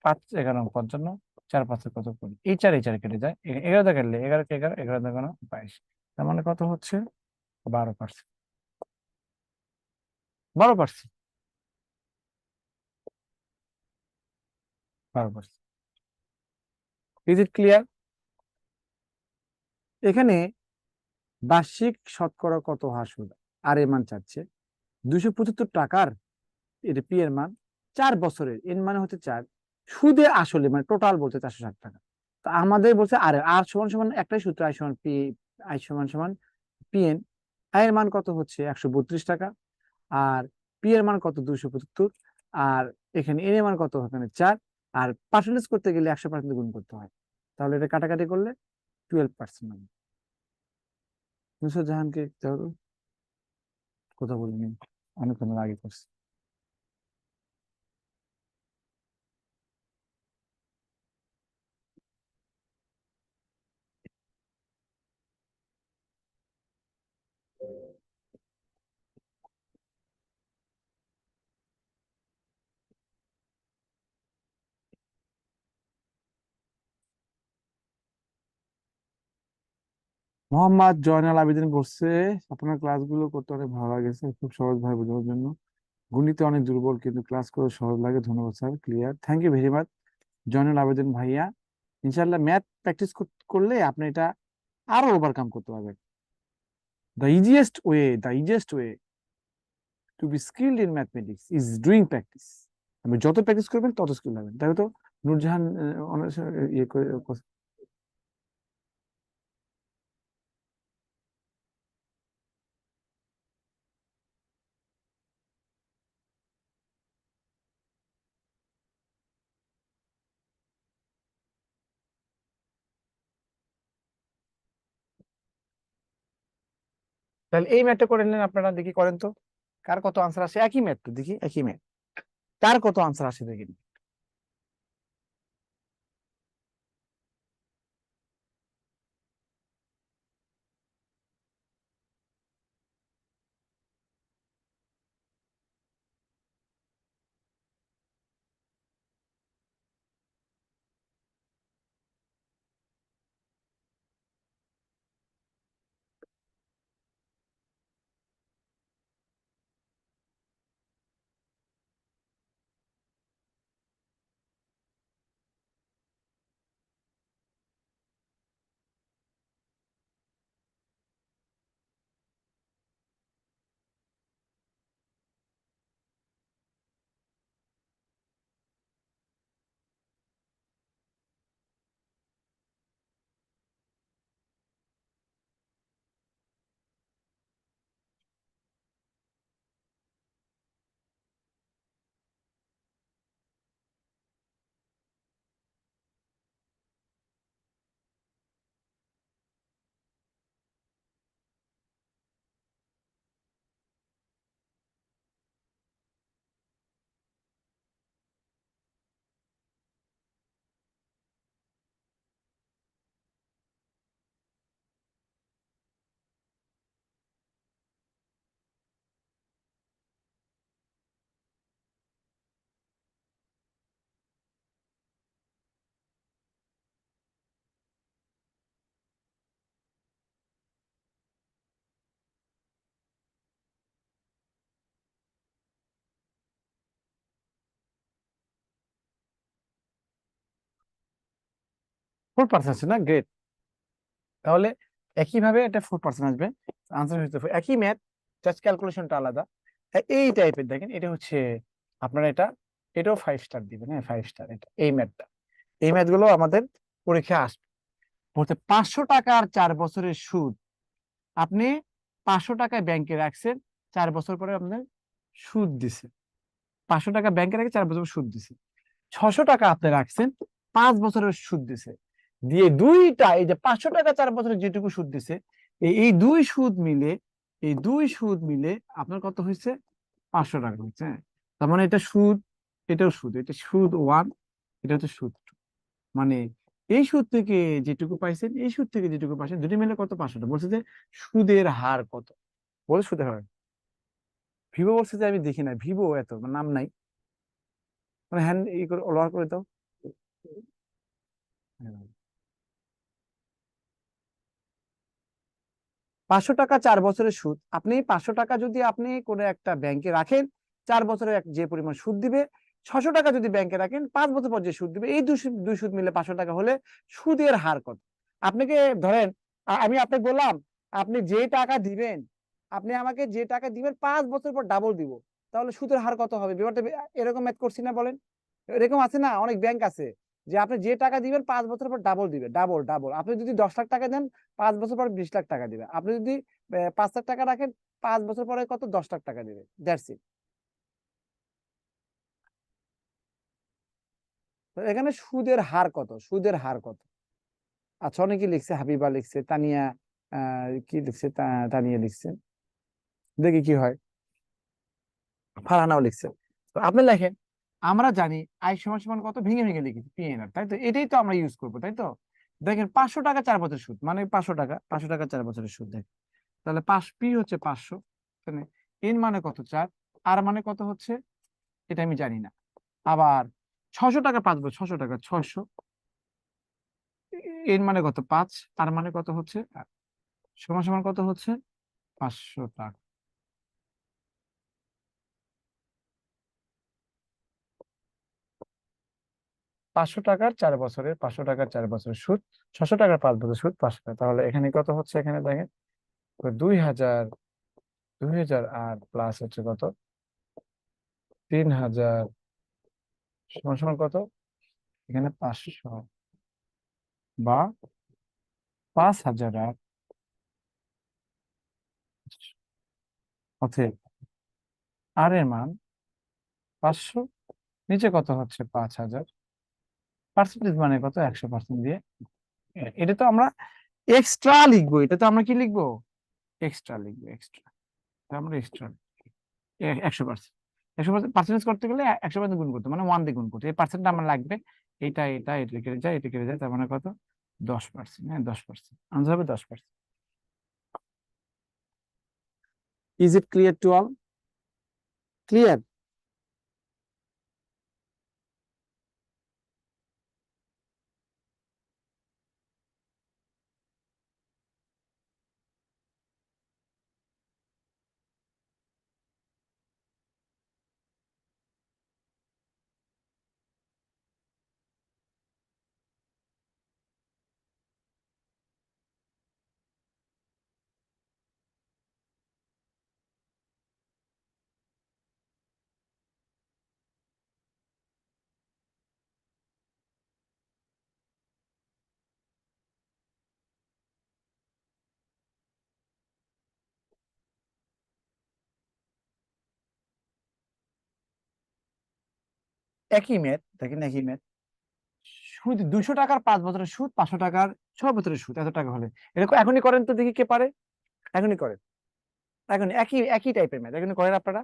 5 11 55, 4 5 কত 20, এই চার কেটে যায়, 11 কাটলে 11 কে 11, 11 22, তার মানে কত হচ্ছে 12%, 12%, 12%। Is it clear? এখানে বার্ষিক শতকরা কত হার সুদ, আর এর মান চাচ্ছে 275 টাকার, এটা পি এর মান, 4 বছরের, এর মানে হচ্ছে 4, সুদে আসলে মানে টোটাল বলছে 460 টাকা। তা আমাদের বলছে আর আর সমান সমান একটাই সূত্র, আই সমান পি, আই সমান সমান পি এন, আই এর মান কত হচ্ছে 132 টাকা, আর পি এর মান কত 275, আর এখানে এন এর মান কত এখানে 4, আর পার্সেন্টেজ করতে গেলে 100% গুণ করতে হয়, তাহলে এটা কাটাকাটি করলে 12% হবে। নুসরত জাহানকে কথা বলিনি, অনেকক্ষণ আগে করছে। মোহাম্মদ জয়নাল আবেদিন বলছে, আপনার ক্লাসগুলো করতে অনেক ভালো লাগেছে, খুব সহজ ভাবে বোঝানোর জন্য। গণিতে অনেক দুর্বল, কিন্তু ক্লাস করে সহজ লাগে। ধন্যবাদ sir, clear, thank you very much Zainal Abedin ভাইয়া। ইনশাল্লাহ ম্যাথ প্র্যাকটিস করলে আপনি এটা আরো ওভারকাম করতে পারবেন। The easiest way to be skilled in mathematics is doing practice. আপনি যত প্র্যাকটিস করবেন তত স্কিল হবেন, তাই তো? নূরজাহান ইয়ে তাহলে এই ম্যাথটা করে নিলেন আপনারা, দেখি করেন তো কার কত আনসার আসে। একই ম্যাথ তো, দেখি একই ম্যাথ, কার কত আনসার আসে দেখি। ফোর পার্সেন্ট আছে না, গ্রেট। তাহলে একইভাবে এটা 4% আসবে, আনসার হচ্ছে একই ম্যাথ, জাস্ট ক্যালকুলেশনটা আলাদা। এই টাইপের দেখেন, এটা হচ্ছে আপনারা এটা, এটাও 5 স্টার দিবেন, হ্যাঁ 5 স্টার। এটা এই ম্যাথটা, এই ম্যাথ গুলো আমাদের পরীক্ষায় আসবে। বলতে 500 টাকার 4 বছরের সুদ, আপনি 500 টাকায় ব্যাংকে রাখছেন, 4 বছর পরে আপনার সুদ দিছে। 500 টাকা ব্যাংকে রেখে 4 বছর সুদ দিছে। 600 টাকা আপনি রাখছেন, 5 বছরের সুদ দিছে। দিয়ে দুইটা, এই যে 500 টাকা 4 বছরের যেটুকু সুদ দিছে, এই দুই সুদ মিলে, এই দুই সুদ মিলে আপনার কত হয়েছে? 500 টাকা হচ্ছে, হ্যাঁ। তার মানে এটা সুদ, এটাও সুদ, এটা সুদ ওয়ান, এটা হচ্ছে সুদ টু। মানে এই সুদ থেকে যেটুকু পাইছেন, এই সুদ থেকে যেটুকু পাইছেন, দুটি মিলে কত? 500 টাকা। বলছে যে সুদের হার কত, বলে সুদের হার। ভিভো বলছে যে আমি দেখি না, ভিভো এত নাম নাই, মানে হ্যান্ড ই করে লোয়ার করে দাও। 500 টাকা 4 বছরের সুদ, আপনি 500 টাকা যদি আপনি কোনো একটা ব্যাংকে রাখেন, 4 বছরে যে পরিমাণ সুদ দিবে। 600 টাকা যদি ব্যাংকে রাখেন, 5 বছর পর যে সুদ দিবে। এই দুই সুদ মিলে 500 টাকা হলে সুদের হার কত? আপনাকে ধরেন, আমি আপনাকে বললাম, আপনি যে টাকা দিবেন, আপনি আমাকে যে টাকা দিবেন 5 বছর পর ডাবল দিব, তাহলে সুদের হার কত হবে? ব্যাপারটা এরকম ম্যাথ করছি না, বলেন? এরকম আছে না, অনেক ব্যাংক আছে যে আপনি যে টাকা দিবেন 5 বছর পর ডাবল দিবে, ডাবল ডাবল। আপনি যদি 10 লাখ টাকা দেন, 5 বছর পর 20 লাখ টাকা দিবে। আপনি যদি 5 লাখ টাকা রাখেন, 5 বছর পরে কত? 10 লাখ টাকা দিবে। That's it. তো এখানে সুদের হার কত, সুদের হার কত? আচ্ছা, অনেকে লিখছে, হাবিবা লিখছে, তানিয়া কি লিখছে, তানিয়া লিখছে, দেখি কি হয়। ফারহানাও লিখছে। তো আপনি লেখেন, আমরা জানি আই সমান সমান কত, ভেঙে ভেঙে লিখেছি পিএনআর, তাই তো? এটাই তো আমরা ইউজ করবো, তাই তো? দেখেন 500 টাকা 4 বছর সুদ, মানে 500 টাকা, 500 টাকা 4 বছরের সুদ, দেখেন। তাহলে পি হচ্ছে 500, এন মানে কত? 4। আর মানে কত হচ্ছে? এটা আমি জানি না। আবার 600 টাকা 5 বছর, 600 টাকা 600, এন মানে কত? 5। আর মানে কত হচ্ছে? সমান সমান কত হচ্ছে? 500 টাকা। 500 টাকার 4 বছরের, 500 টাকার 4 বছরের সুদ, 600 টাকার 5 বছর সুদ 500 টাকা। তাহলে এখানে কত হচ্ছে? এখানে দেখেন, তো 2000, 2000 আর প্লাস হচ্ছে কত, 3000 সমান সমান কত? এখানে 500 বা 5000 আর অতএব আর এর মান 500, নিচে কত হচ্ছে? 5000। পার্সেন্টেজ মানে কত? 100% দিয়ে। এটা তো আমরা এক্সট্রা লিখবো, এটা তো আমরা কি লিখবো? এক্সট্রা লিখবো, এক্সট্রা। আমরা এক্সট্রা 100%, 100% পার্সেন্টেজ করতে গেলে 100% গুণ করতে, মানে 1 দিয়ে গুণ করতে, এই পার্সেন্টটা আমার লাগবে। এটা কেটে যায়, এটা কেটে যায়, তার মানে কত? 10%। হ্যাঁ, 10%, আনসার হবে 10%। Is it clear to all? Clear? একই ম্যাথ, দেখেন একই ম্যাথ। সুদ 200 টাকার 5 বছরের সুদ, 500 টাকার 6 বছরের সুদ, এত টাকা হলে এরকম এখনই করেন তো, দেখি কে পারে। এখনই করেন, এখন একই একই টাইপের ম্যাথ এখনই করেন আপনারা,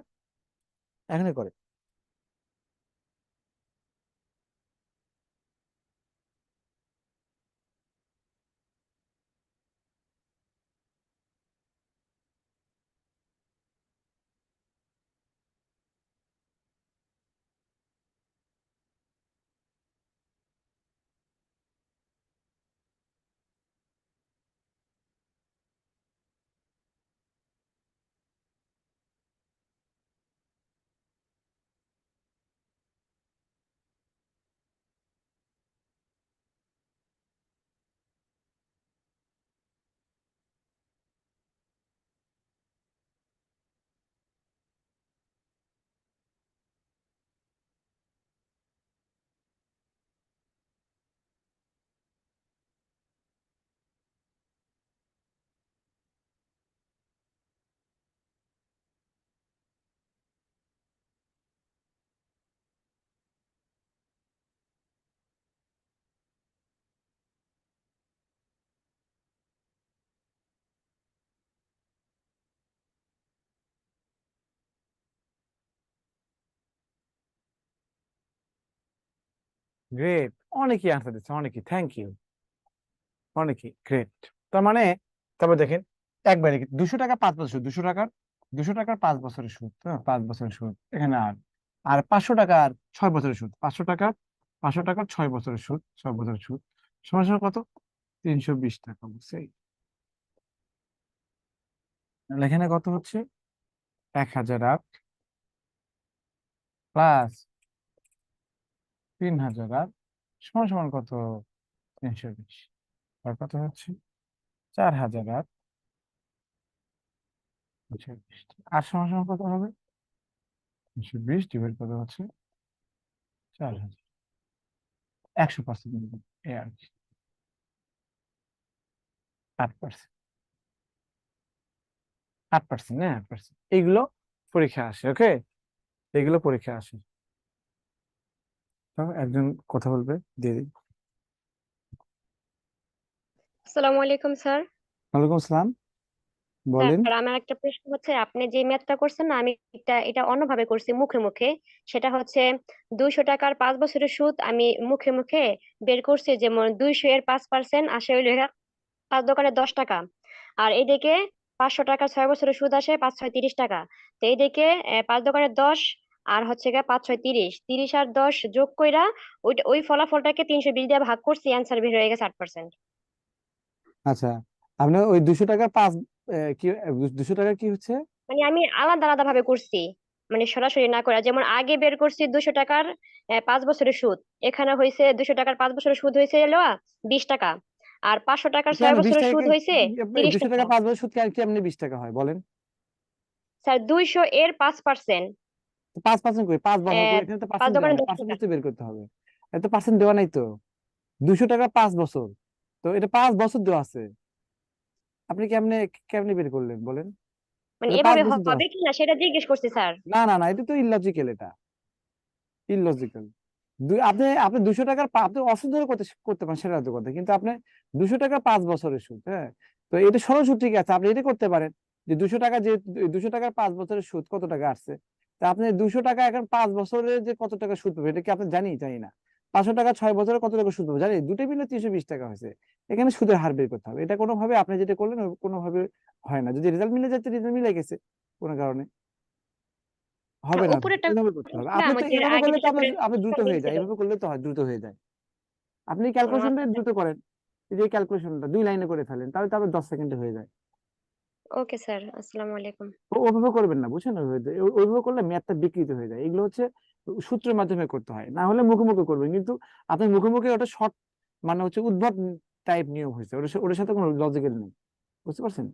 এখনই করেন। গ্রেট, অনেকেই আনসার দিচ্ছে, অনেকেই, থ্যাংক ইউ, অনেকেই গ্রেট। তার মানে, তারপর দেখেন, একবারে 200 টাকা 5 বছর সুদ, 200 টাকার, 200 টাকার 5 বছরের সুদ, হ্যাঁ 5 বছরের সুদ এখানে। আর আর 500 টাকার 6 বছরের সুদ, 500 টাকার, 500 টাকার 6 বছরের সুদ, 6 বছরের সুদ সমান সমান কত? 320 টাকা, বুঝছি? তাহলে এখানে কত হচ্ছে? 1008 প্লাস 3008 সমান সমান কত? 320। আর কত হচ্ছে? 4008, 320। আর সমান সমান কত হবে? 320 ডিভাইড কত হচ্ছে? 4000। 100% এই আর কি, 8%, 8%, হ্যাঁ 8%। এইগুলো পরীক্ষা আসে, ওকে, এগুলো পরীক্ষা আসে। তো একজন কথা বলবে, দিয়ে দিই। আসসালামু আলাইকুম স্যার। ওয়ালাইকুম আসসালাম, বলেন। স্যার আমার একটা প্রশ্ন হচ্ছে, আপনি যে ম্যাথটা করছেন না, আমি এটা এটা অন্যভাবে করছি, মুখে মুখে। সেটা হচ্ছে 200 টাকার 5 বছরের সুদ আমি মুখে মুখে বের করছি, যেমন 200 এর 5% আসে হইলো 5 দোকানে 10 টাকা। আর এইদিকে 500 টাকার 6 বছরের সুদ আসে 5 6 30 টাকা। তো এইদিকে 5 দোকানে 10, আর হচ্ছে গিয়ে 5 6 30, 30 আর 10 যোগ কইরা ওই ফলাফলটাকে 320 দিয়ে ভাগ করছি, অ্যান্সার বের হয়ে গেছে 8%। আচ্ছা, আপনার ওই 200 টাকার পাঁচ কি 200 টাকা কি হচ্ছে? মানে আমি আলাদা আলাদা ভাবে করছি, মানে সরাসরি না করে। যেমন আগে বের করছি 200 টাকার 5 বছরের সুদ, এখানে হয়েছে 200 টাকার 5 বছরের সুদ হয়েছে হলো 20 টাকা, আর 500 টাকার কেন 6 বছরের 20 টাকা? সুদ হয়েছে 30 টাকা। 200 টাকা 5 বছর সুদ কেমনি 20 টাকা হয় বলেন? স্যার 200 এর 5%। 5% করে 5 বছর করে, এখানে তো পাঁচ পার্সেন্ট দেওয়া দোকানে নেই, 10 টাকা। পার্সেন্টেজ তো বের করতে হবে। এত পার্সেন্ট দেওয়া নাই তো। 200 টাকা 5 বছর, তো এটা 5 বছর দেওয়া আছে। আপনি কেমনে কেমনে বের করলেন বলেন? মানে এটা পাঁচ এভাবে বছর দেওয়া হবে আছে। কি না সেটা জিজ্ঞেস করছি স্যার। না না না, এটা তো ইললজিক্যাল, এটা ইললজিক্যাল। আপনি আপনি 200 টাকার আপনি অসুবিধা করতে করতে পারেন, সেটা তো কথা, কিন্তু আপনি 200 টাকা 5 বছরের সুদ, হ্যাঁ, তো এটা সরল সুদ ঠিক আছে, আপনি এটা করতে পারেন যে 200 টাকা, যে 200 টাকার 5 বছরের সুদ কত টাকা আসছে, তা আপনি 200 টাকা এখন 5 বছরের যে কত টাকা সুদ পাবে এটা কি আপনি জানি না? 500 টাকা 6 বছরে কত টাকা সুদ পাবে জানি? দুটোই মিলে 320 টাকা হয়েছে। এখানে সুদের হার বের করতে হবে, এটা কোনোভাবে আপনি যেটা করলেন কোনোভাবে হয় না। যদি রেজাল্ট মিলে যাচ্ছে, রেজাল্ট মিলে গেছে কোনো কারণে, না, হবে না তো। উপরেরটা এইভাবে করতে হবে। আপনি করছিলাম তো ওই যে এভাবে আগে করলে তো যেটা আপনি করে আপনি দ্রুত হয়ে যায়, মিলছিল। এভাবে করলে তো হয়, দ্রুত হয়ে যায়। আপনি ও ক্যালকুলেশনটা আচ্ছা। দ্রুত করেন, এই যে ক্যালকুলেশনটা 2 লাইনে করে ফেলেন, তাহলে তো আবার 10 সেকেন্ডে হয়ে যায়। ওকে স্যার, আসসালামু আলাইকুম। ওইভাবে করবেন না, বুঝছেন? ওইভাবে করলে ম্যাথটা বিকৃত হয়ে যায়। এগুলো হচ্ছে সূত্রের মাধ্যমে করতে হয়, না হলে মুখে মুখে করবেন, কিন্তু আপনি মুখে মুখে ওটা শর্ট, মানে হচ্ছে উদ্ভট টাইপ নিয়ম হয়েছে, ওটার সাথে কোনো লজিক্যাল নেই, বুঝতে পারছেন?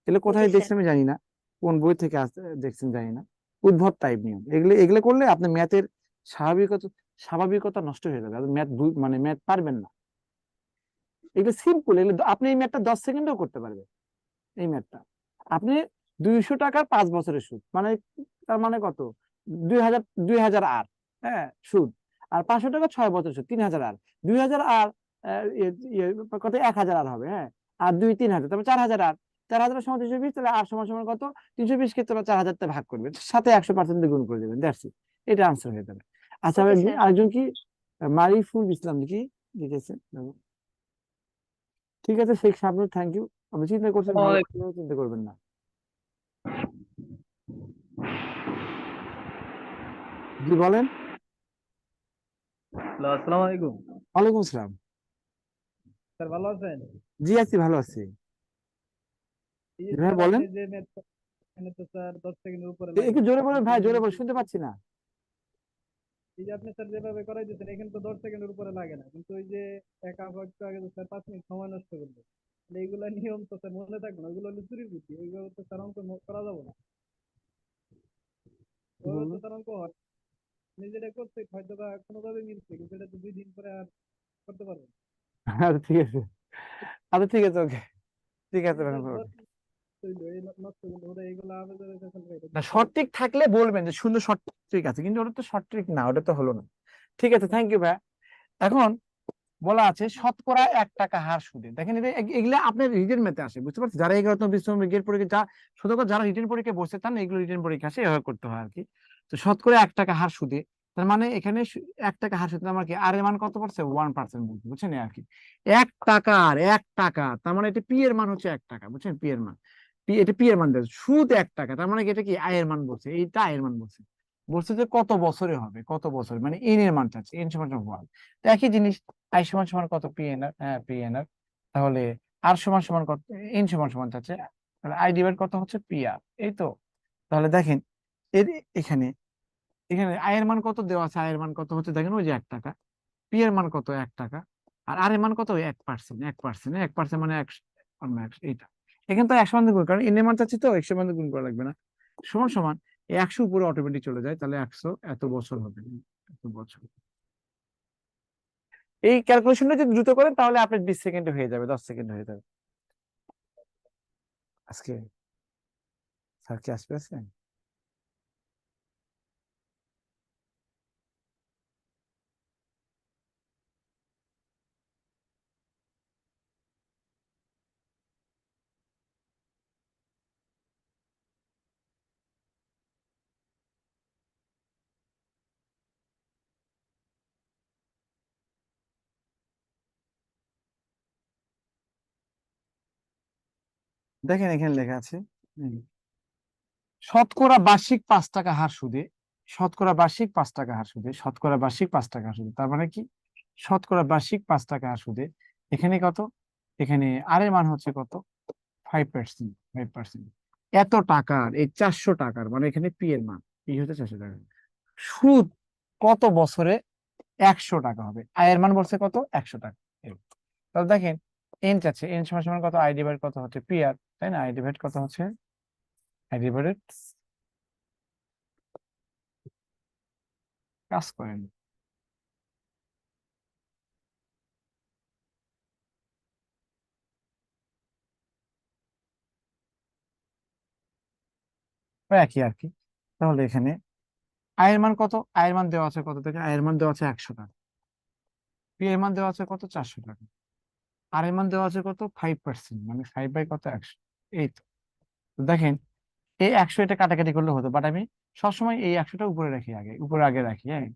এগুলো জি কোথায় স্যার। দেখছেন আমি জানি না, কোন বই থেকে দেখছেন জানি না, উদ্ভট টাইপ নিয়ম এগুলো। এগুলো করলে আপনার ম্যাথের স্বাভাবিকতা স্বাভাবিকতা নষ্ট হয়ে যাবে, আপনি ম্যাথ মানে ম্যাথ পারবেন না। এগুলো সিম্পল, এগুলো আপনি এই ম্যাথটা 10 সেকেন্ডেও করতে পারবেন। এই ম্যাথটা আপনি 200 টাকার 5 বছরের সুদ মানে, তার মানে কত? 2000, 2000 আর, হ্যাঁ, সুদ। আর 500 টাকা 6 বছর সুদ 3000 আর, 2000 আর কত, 1000 আর হবে, হ্যাঁ। আর 3000, তারপর 4000 আর, 4000 সমান 320, তাহলে আর সমান সমান কত? 320 কে তোমরা 4000 ভাগ করবে, সাথে 100% গুণ করে দেবেন, দ্যাটস ইট। এটা আনসার হয়ে যাবে। আচ্ছা, ওকে স্যার। আরেকজন কি মারিফুল ইসলাম কি লিখেছেন? ঠিক আছে শেখ শাবনুর, থ্যাংক ইউ। আপনি চিন্তা করছেন ভালো, চিন্তা করবেন না। জি বলেন। হ্যালো, আসসালামু আলাইকুম। ওয়ালাইকুম আসসালাম। স্যার ভালো আছেন? জি আছি, ভালো আছি। এই জি যে ভাই স্যার বলেন। আপনি যে ম্যাথ, এখানে তো স্যার 10 সেকেন্ডের উপরে একটু লাগে। জোরে বলেন কিন্তু ভাই, এই যে জোরে বলেন, শুনতে পাচ্ছি না। এই যে আপনি স্যার যেভাবে করাই দিচ্ছেন এখানে তো 10 সেকেন্ডের উপরে লাগে না, কিন্তু ওই যে একা একটু আগে তো স্যার 5 মিনিট সময় নষ্ট করবে। তাহলে এইগুলা নিয়ম তো স্যার মনে থাকবে না, ওইগুলো হলো চুরির বুদ্ধি, ওইভাবে তো স্যার অঙ্ক করা যাবে না। ওইভাবে তো বলুন। স্যার অঙ্ক হয়। আপনি যেটা করছে হয়তো বা কোনোভাবে মিলছে, কিন্তু এটা তো 2 দিন পরে আর করতে পারবেন না। আচ্ছা ঠিক আছে, আচ্ছা ঠিক আছে, ওকে, ঠিক এই আছে যে ম্যাডাম, স্যার ওকে। 10 মিনিট হইলো, এই নষ্ট করলে ওরা এইগুলো আবেদন এটা না, বুঝতে শর্ট হবে। ট্রিক থাকলে বলবেন যে সুন্দর শর্ট ট্রিক আছে, কিন্তু ওটা তো শর্ট ট্রিক না, ওটা তো হলো না। ঠিক আছে, থ্যাংক ইউ ভাই। এখন বলা আছে শতকরা 1 টাকা হার সুদে, দেখেন এটা এগুলা আপনার রিটেন মেতে আসে, বুঝতে পারছেন? যারা 11তম 20তম গেট পরীক্ষা, শতকরা যারা রিটেন পরীক্ষা বসে তার না, এগুলো রিটেন পরীক্ষা আসে, এভাবে করতে হয় আর কি। তো শতকরা 1 টাকা হার সুদে, তার মানে এখানে 1 টাকা হার সুদে আমার কি আর এর মান কত পড়ছে? 1%, বুঝছেন আর কি। 1 টাকা, তার মানে এটা পি এর মান হচ্ছে 1 টাকা, বুঝছেন? পি এর মান, এটা পি এর মান দেয় সুদ 1 টাকা, তার মানে কি এটা কি আয়ের মান বলছে, এইটা আয়ের মান বলছে। বলছে যে কত বছরে হবে, কত বছর, মানে এন এর মান চাচ্ছে, এন সমান সমান 1। তো একই জিনিস, আই সমান সমান কত? পি এন আর, হ্যাঁ পি এন আর। তাহলে আর সমান সমান কত? এন সমান সমান চাচ্ছে, তাহলে আই ডিভাইড কত হচ্ছে? পি আর, এই তো। তাহলে দেখেন এর এখানে, এখানে আয়ের মান কত দেওয়া আছে? আয়ের মান কত হচ্ছে দেখেন, ওই যে 1 টাকা। পি এর মান কত? 1 টাকা। আর আর এর মান কত? 1%, 1%, 1% মানে 1, এইটা। এখানে তো 100 মান গুণ, কারণ এন এর মান চাচ্ছি তো, 100 মান গুণ করা লাগবে না। সমান সমান 100 উপরে অটোমেটিক চলে যায়, তাহলে 100 এত বছর হবে, এত বছর। এই ক্যালকুলেশনটা যদি দ্রুত করেন তাহলে আপনার 20 সেকেন্ডে হয়ে যাবে, 10 সেকেন্ড হয়ে যাবে। আজকে স্যার কি আসবে আছেন? দেখেন এখানে লেখা আছে, হুম, শতকরা বার্ষিক 5 টাকা হার সুদে, শতকরা বার্ষিক 5 টাকা হার সুদে, শতকরা বার্ষিক 5 টাকা হার সুদে, তার মানে কি শতকরা বার্ষিক 5 টাকা হার সুদে। এখানে কত? এখানে আর এর মান হচ্ছে কত? 5%, 5%। এত টাকার এই 400 টাকার মানে এখানে পি এর মান, পি হচ্ছে 400 টাকা, সুদ কত বছরে 100 টাকা হবে? আয়ের মান বলছে কত? 100 টাকা। এরকম। তাহলে দেখেন এন চাচ্ছে, এন সমান সমান কত? আই ডিভাইড কত হচ্ছে পি আর, তাই না? আই ডিভাইড কত হচ্ছে? আই ডিভাইডেড, কাজ করেন, ওই একই আর কি। তাহলে এখানে আয়ের মান কত? আয়ের মান দেওয়া আছে কত থেকে? আয়ের মান দেওয়া আছে 100 টাকা, পি এর মান দেওয়া আছে কত? 400 টাকা, আর এর মান দেওয়া আছে কত? 5%, মানে 5 বাই কত? 100। এই তো। তো দেখেন এই 100 এটা কাটাকাটি করলে হতো, বাট আমি সবসময় এই 100টা উপরে রাখি, আগে উপরে আগে রাখি। হ্যাঁ,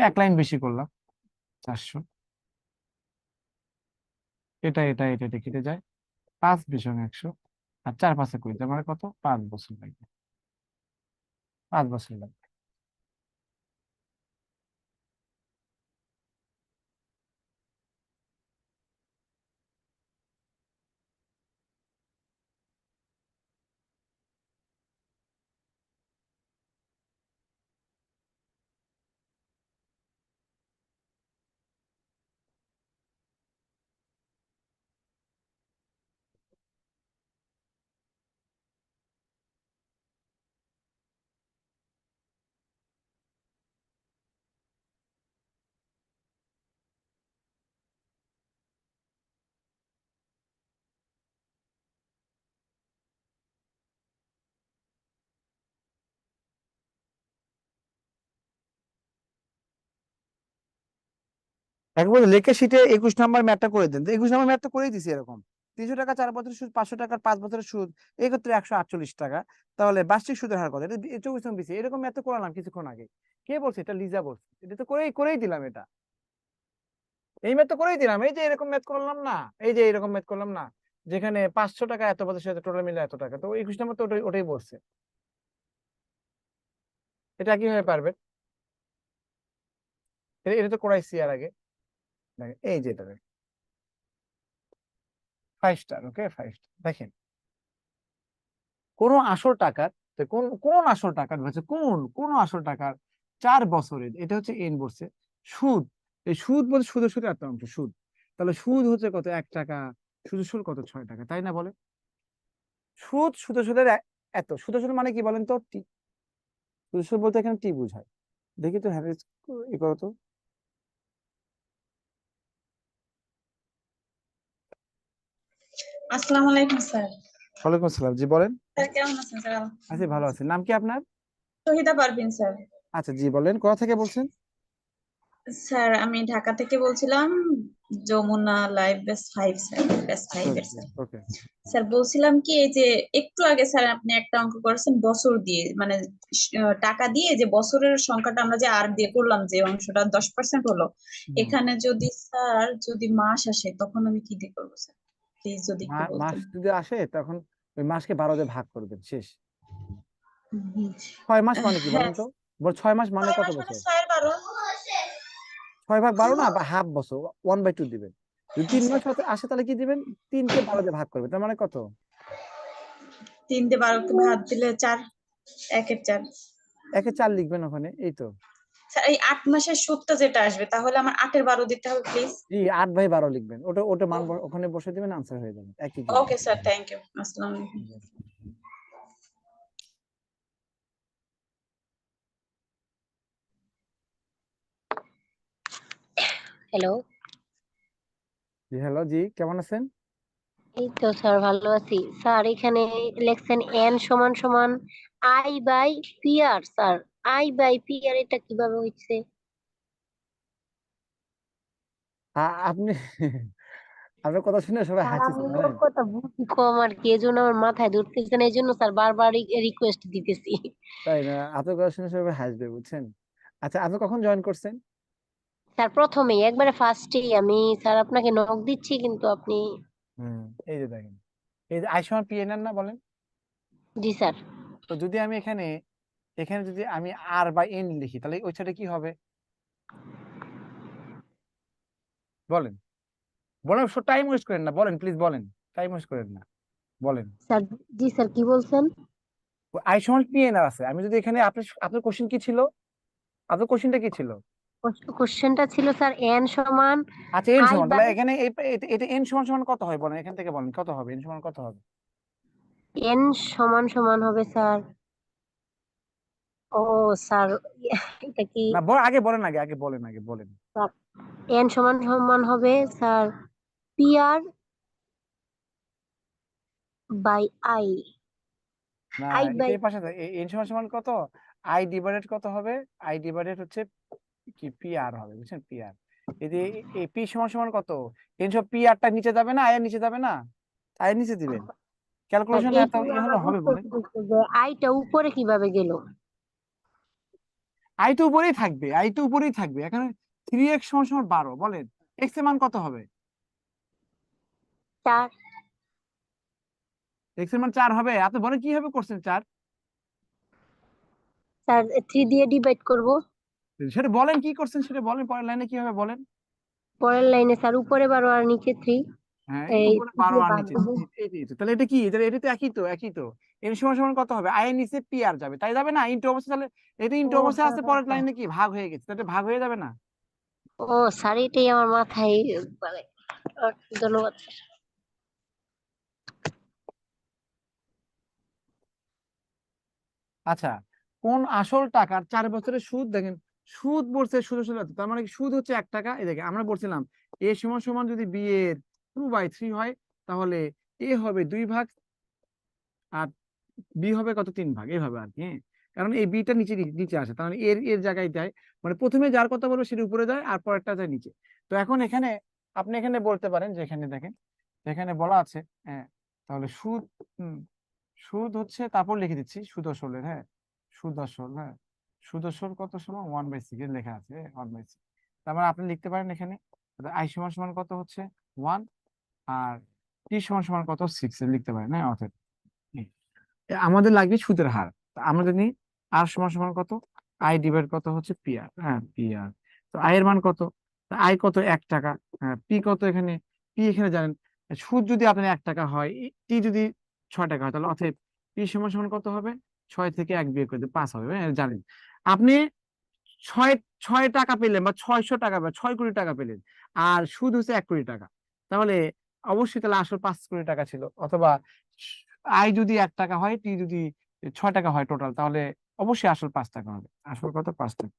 এক লাইন বেশি করলাম, 400। এটা কেটে যায়, 5 × 100, আর 4 × 5 = 20, তার মানে কত? 5 বছর লাগবে, 5 বছর লাগবে। একবার লেখে শিটে 21 নম্বর ম্যাথটা করে দেন, তো 21 নম্বর ম্যাথটা করেই দিছি এরকম। 300 টাকা 4 বছরের সুদ, 500 টাকার 5 বছরের সুদ, এক্ষেত্রে 148 টাকা। তাহলে বার্ষিক সুদের হার কত? এটা 24 নম্বর দিছি, এরকম ম্যাথ তো করলাম কিছুক্ষণ আগে। কে বলছে? এটা লিজা বলছে। এটা তো করেই করেই দিলাম, এটা এই ম্যাথ তো করেই দিলাম। এই যে এরকম ম্যাথ করলাম না, এই যে এরকম ম্যাথ করলাম না, যেখানে 500 টাকা এত বছরের সাথে টোটাল মিলে এত টাকা, তো 21 নম্বর তো ওটাই ওটাই বলছে। এটা কিভাবে পারবেন? এটা তো করাইছি আর আগে। দেখেন এই যে এটা 5 স্টার, ওকে 5 স্টার। দেখেন কোন আসল টাকার, তো কোন কোন আসল টাকার হচ্ছে, কোন আসল টাকার 4 বছরের, এটা হচ্ছে এন বলছে, সুদ, এই সুদ বলতে সুদের সুদের একটা অংশ সুদ, তাহলে সুদ হচ্ছে কত? 1 টাকা, সুদের সুদ কত? 6 টাকা, তাই না? বলে সুদ সুদের সুদের এত, সুদের সুদ মানে কি বলেন তো? টি, সুদের সুদ বলতে এখানে টি বোঝায়। দেখি তো, হ্যাঁ ই করো তো। আসসালামু আলাইকুম স্যার। ওয়ালাইকুম আসসালাম, জি বলেন। স্যার কেমন আছেন স্যার? আচ্ছা, ভালো আছেন। নাম কি আপনার? শহীদা পারভিন স্যার। আচ্ছা, জি বলেন, কোথা থেকে বলছেন? স্যার আমি ঢাকা থেকে বলছিলাম, Jamuna live base 5 sir, base 5 এর স্যার। ওকে। স্যার বলছিলাম কি, এই যে একটু আগে স্যার আপনি একটা অঙ্ক করেছেন বছর দিয়ে, মানে টাকা দিয়ে যে বছরের সংখ্যাটা আমরা যে আর দিয়ে করলাম, যে অংশটা 10% হলো, এখানে যদি স্যার যদি মাস আসে তখন আমি কি দিয়ে করবো স্যার? প্লিজ যদি একটু মাস বলতেন। যদি আসে তখন ওই মাসকে 12 দিয়ে ভাগ করবেন, শেষ। হুম। 6 মাস মানে কি বলেন হ্যাঁ, তো? 6 মাস মানে 6 কত মাস মানে বছর? 6 এর 12। 6 ভাগ 12 না, বা হাফ বছর, 1/2 দিবেন। যদি 3 মাস আসে তাহলে কি দিবেন? 3কে 12 দিয়ে ভাগ করবে, তার মানে কত? 3 দিয়ে 12কে ভাগ দিলে 4, 1/4। 1/4 লিখবেন ওখানে, এই তো। স্যার এই 8 মাসের সুদটা যেটা আসবে তাহলে আমার 8/12 দিতে হবে প্লিজ। জি, 8/12 লিখবেন, ওটা ওটা মান ওখানে বসে দিবেন, আনসার হয়ে যাবে, একই জিনিস। Okay sir, thank you. আসসালামু আলাইকুম। হ্যালো। জি হ্যালো, জি কেমন আছেন? এই তো স্যার ভালো আছি স্যার। এখানে লেখছেন এন সমান সমান I by P R. Sir I by P R এটা কিভাবে হচ্ছে? আপনি আপনার কথা শুনে সবাই স্যার হাসছে আমি ওর জানেন। কথা বুঝি কম আর কি, এজন্য আমার মাথায় ধরতেছে না, এই জন্য স্যার বারবার রিকোয়েস্ট দিতেছি। তাই না? আপনার কথা শুনে সবাই হাসবে, বুঝছেন? আচ্ছা, আপনি কখন জয়েন করছেন? স্যার প্রথমেই একবারে ফার্স্টেই আমি স্যার আপনাকে নক দিচ্ছি, কিন্তু আপনি। হুম, এই যে দেখেন, এই যে আই সমান পিএনআর না বলেন। জি স্যার। তো যদি আমি এখানে, এখানে যদি আমি আর বা এন লিখি, তাহলে ওই সাইডে কি হবে বলেন? বলেন, টাইম ওয়েস্ট করেন না, বলেন প্লিজ, বলেন, টাইম ওয়েস্ট করেন না, বলেন। স্যার, জি স্যার, কি বলছেন? আই সমান পি এন আর আছে, আমি যদি এখানে আপনার আপনার কোশ্চেন কি ছিল, আপনার কোশ্চেনটা কি ছিল? কোশ্চেনটা ছিল স্যার এন সমান আচ্ছা এন আই সমান, তাহলে বাই এখানে এটা এন সমান সমান কত হয় বলেন, এখান থেকে বলেন কত হবে, এন সমান কত হবে? এন সমান সমান হবে স্যার, ও স্যার, এটা কি না আগে বলেন, আগে বলেন, আগে বলেন। স্যার? এন সমান সমান হবে sir p r by i, না আই এটা বাই এই পাশে এন সমান সমান কত, আই ডিভাইডেড কত হবে, আই ডিভাইডেড হচ্ছে কি পি আর হবে, বুঝছেন, পি আর। এই যে এই পি সমান সমান কত, এন সব পি আরটা নিচে যাবে না, আয়ের নিচে যাবে না, আয়ের নিচে দিবেন। স্যার। ক্যালকুলেশন এত এইটাই হলে আমার হবে বুঝতে বলেন? হচ্ছে যে আইটা উপরে কিভাবে গেল। আই তো উপরেই থাকবে, আই তো উপরেই থাকবে, এখানে 3x সমান সমান 12, বলেন এক্স এর মান কত হবে? চার। এক্স এর মান 4 হবে, আপনি বলেন কিভাবে করছেন 4? স্যার 3 দিয়ে ডিভাইড করব। সেটা বলেন কি করছেন, সেটা বলেন পরের লাইনে কিভাবে বলেন। পরের লাইনে স্যার উপরে 12 আর নিচে 3, হ্যাঁ এই এই উপরে 3 12 দিয়ে আর ভাগ নিচে দেব। তাহলে এটা কি, এটা তো একই তো, একই তো। এর সমান সমান কত হবে, আই এর নিচে পি আর যাবে, তাই যাবে না ইনটু অবস্থা, তাহলে এটা ও ইনটু অবস্থায় হ্যাঁ আছে, হ্যাঁ পরের হ্যাঁ। লাইনে কি ভাগ হয়ে গেছে, তাহলে ভাগ হয়ে যাবে না? ও স্যার, এটাই আমার মাথায় মানে, ধন্যবাদ স্যার। আচ্ছা, কোন আসল টাকার 4 বছরের সুদ দেখেন, সুদ বলছে সুদ আসলে কত? তার মানে কি সুদ হচ্ছে 1 টাকা। এই দেখে আমরা বলছিলাম এ সমান সমান যদি বি এর 2/3 হয়, তাহলে এ হবে 2 ভাগ আর বি হবে কত, 3 ভাগ, এইভাবে আর কি, হ্যাঁ। কারণ এই বিটা নিচে নিচে আসে, তার মানে এর এর জায়গায় দেয়, মানে প্রথমে যার কথা বলবো সেটা উপরে যায় আর পরেরটা যায় নিচে। তো এখন এখানে আপনি এখানে বলতে পারেন যে এখানে দেখেন, এখানে বলা আছে, হ্যাঁ, তাহলে সুদ, হুম, সুদ হচ্ছে, তারপর লিখে দিচ্ছি সুদ আসলের, হ্যাঁ, সুদ আসল, হ্যাঁ, সুদ আসল কত সমান 1/6 লেখা আছে, 1/6। তার মানে আপনি লিখতে পারেন এখানে আই সমান সমান কত হচ্ছে 1, আর টি সমান সমান কত 6 লিখতে পারেন, হ্যাঁ, অর্থাৎ আমাদের লাগবে সুদের হার। তা আমরা জানি আর সমান সমান কত, আই ডিভাইড কত হচ্ছে পি আর, হ্যাঁ পি আর। তো আই এর মান কত, আই কত 1 টাকা, হ্যাঁ পি কত এখানে, পি এখানে জানেন, সুদ যদি আপনার 1 টাকা হয়, টি যদি 6 টাকা হয়, তাহলে অতএব পি সমান সমান কত হবে, 6 থেকে 1 বিয়োগ করে দিলে 5 হবে, হ্যাঁ, জানেন। আপনি ছয় 6 টাকা পেলেন বা 600 টাকা বা 6 কোটি টাকা পেলেন, আর সুদ হচ্ছে 1 কোটি টাকা, তাহলে অবশ্যই তাহলে আসল 5 কোটি টাকা ছিল। অথবা আয় যদি 1 টাকা হয়, টি যদি 6 টাকা হয় টোটাল, তাহলে অবশ্যই আসল 5 টাকা হবে, আসল কত 5 টাকা।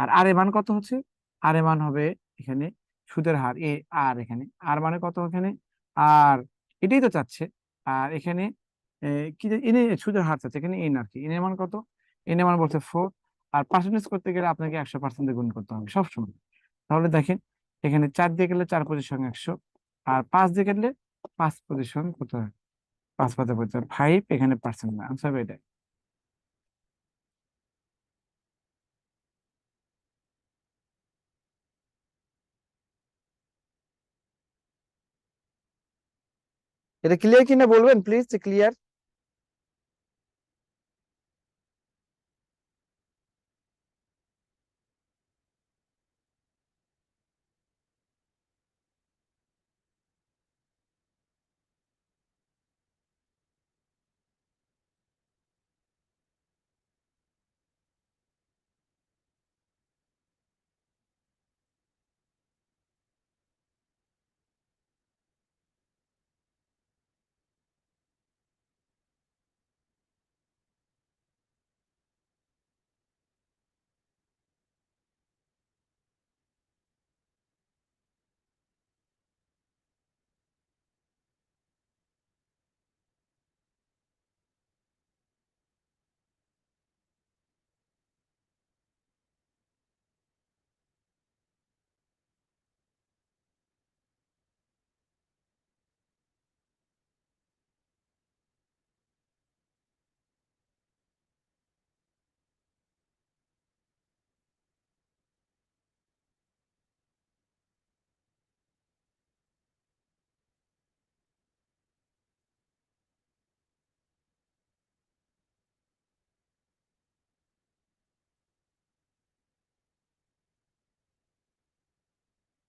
আর আর এর মান কত হচ্ছে, আর এর মান হবে এখানে সুদের হার এ, আর এখানে আর মানে কত এখানে, আর এটাই তো চাচ্ছে। আর এখানে কি এনে সুদের হার চাচ্ছে, এখানে এন আর কি, এন এর মান কত, এন এর মান বলছে 4। আর পার্সেন্টেজ করতে গেলে আপনাকে 100% গুণ করতে হবে সবসময়। তাহলে দেখেন এখানে 4 দিয়ে গেলে 4 পজিশন 100, আর 5 দিয়ে গেলে 5 পজিশন কত হয়, 5 5 5, এখানে পার্সেন্ট না, আনসার এটা। এটা ক্লিয়ার কিনা বলবেন প্লিজ, ক্লিয়ার?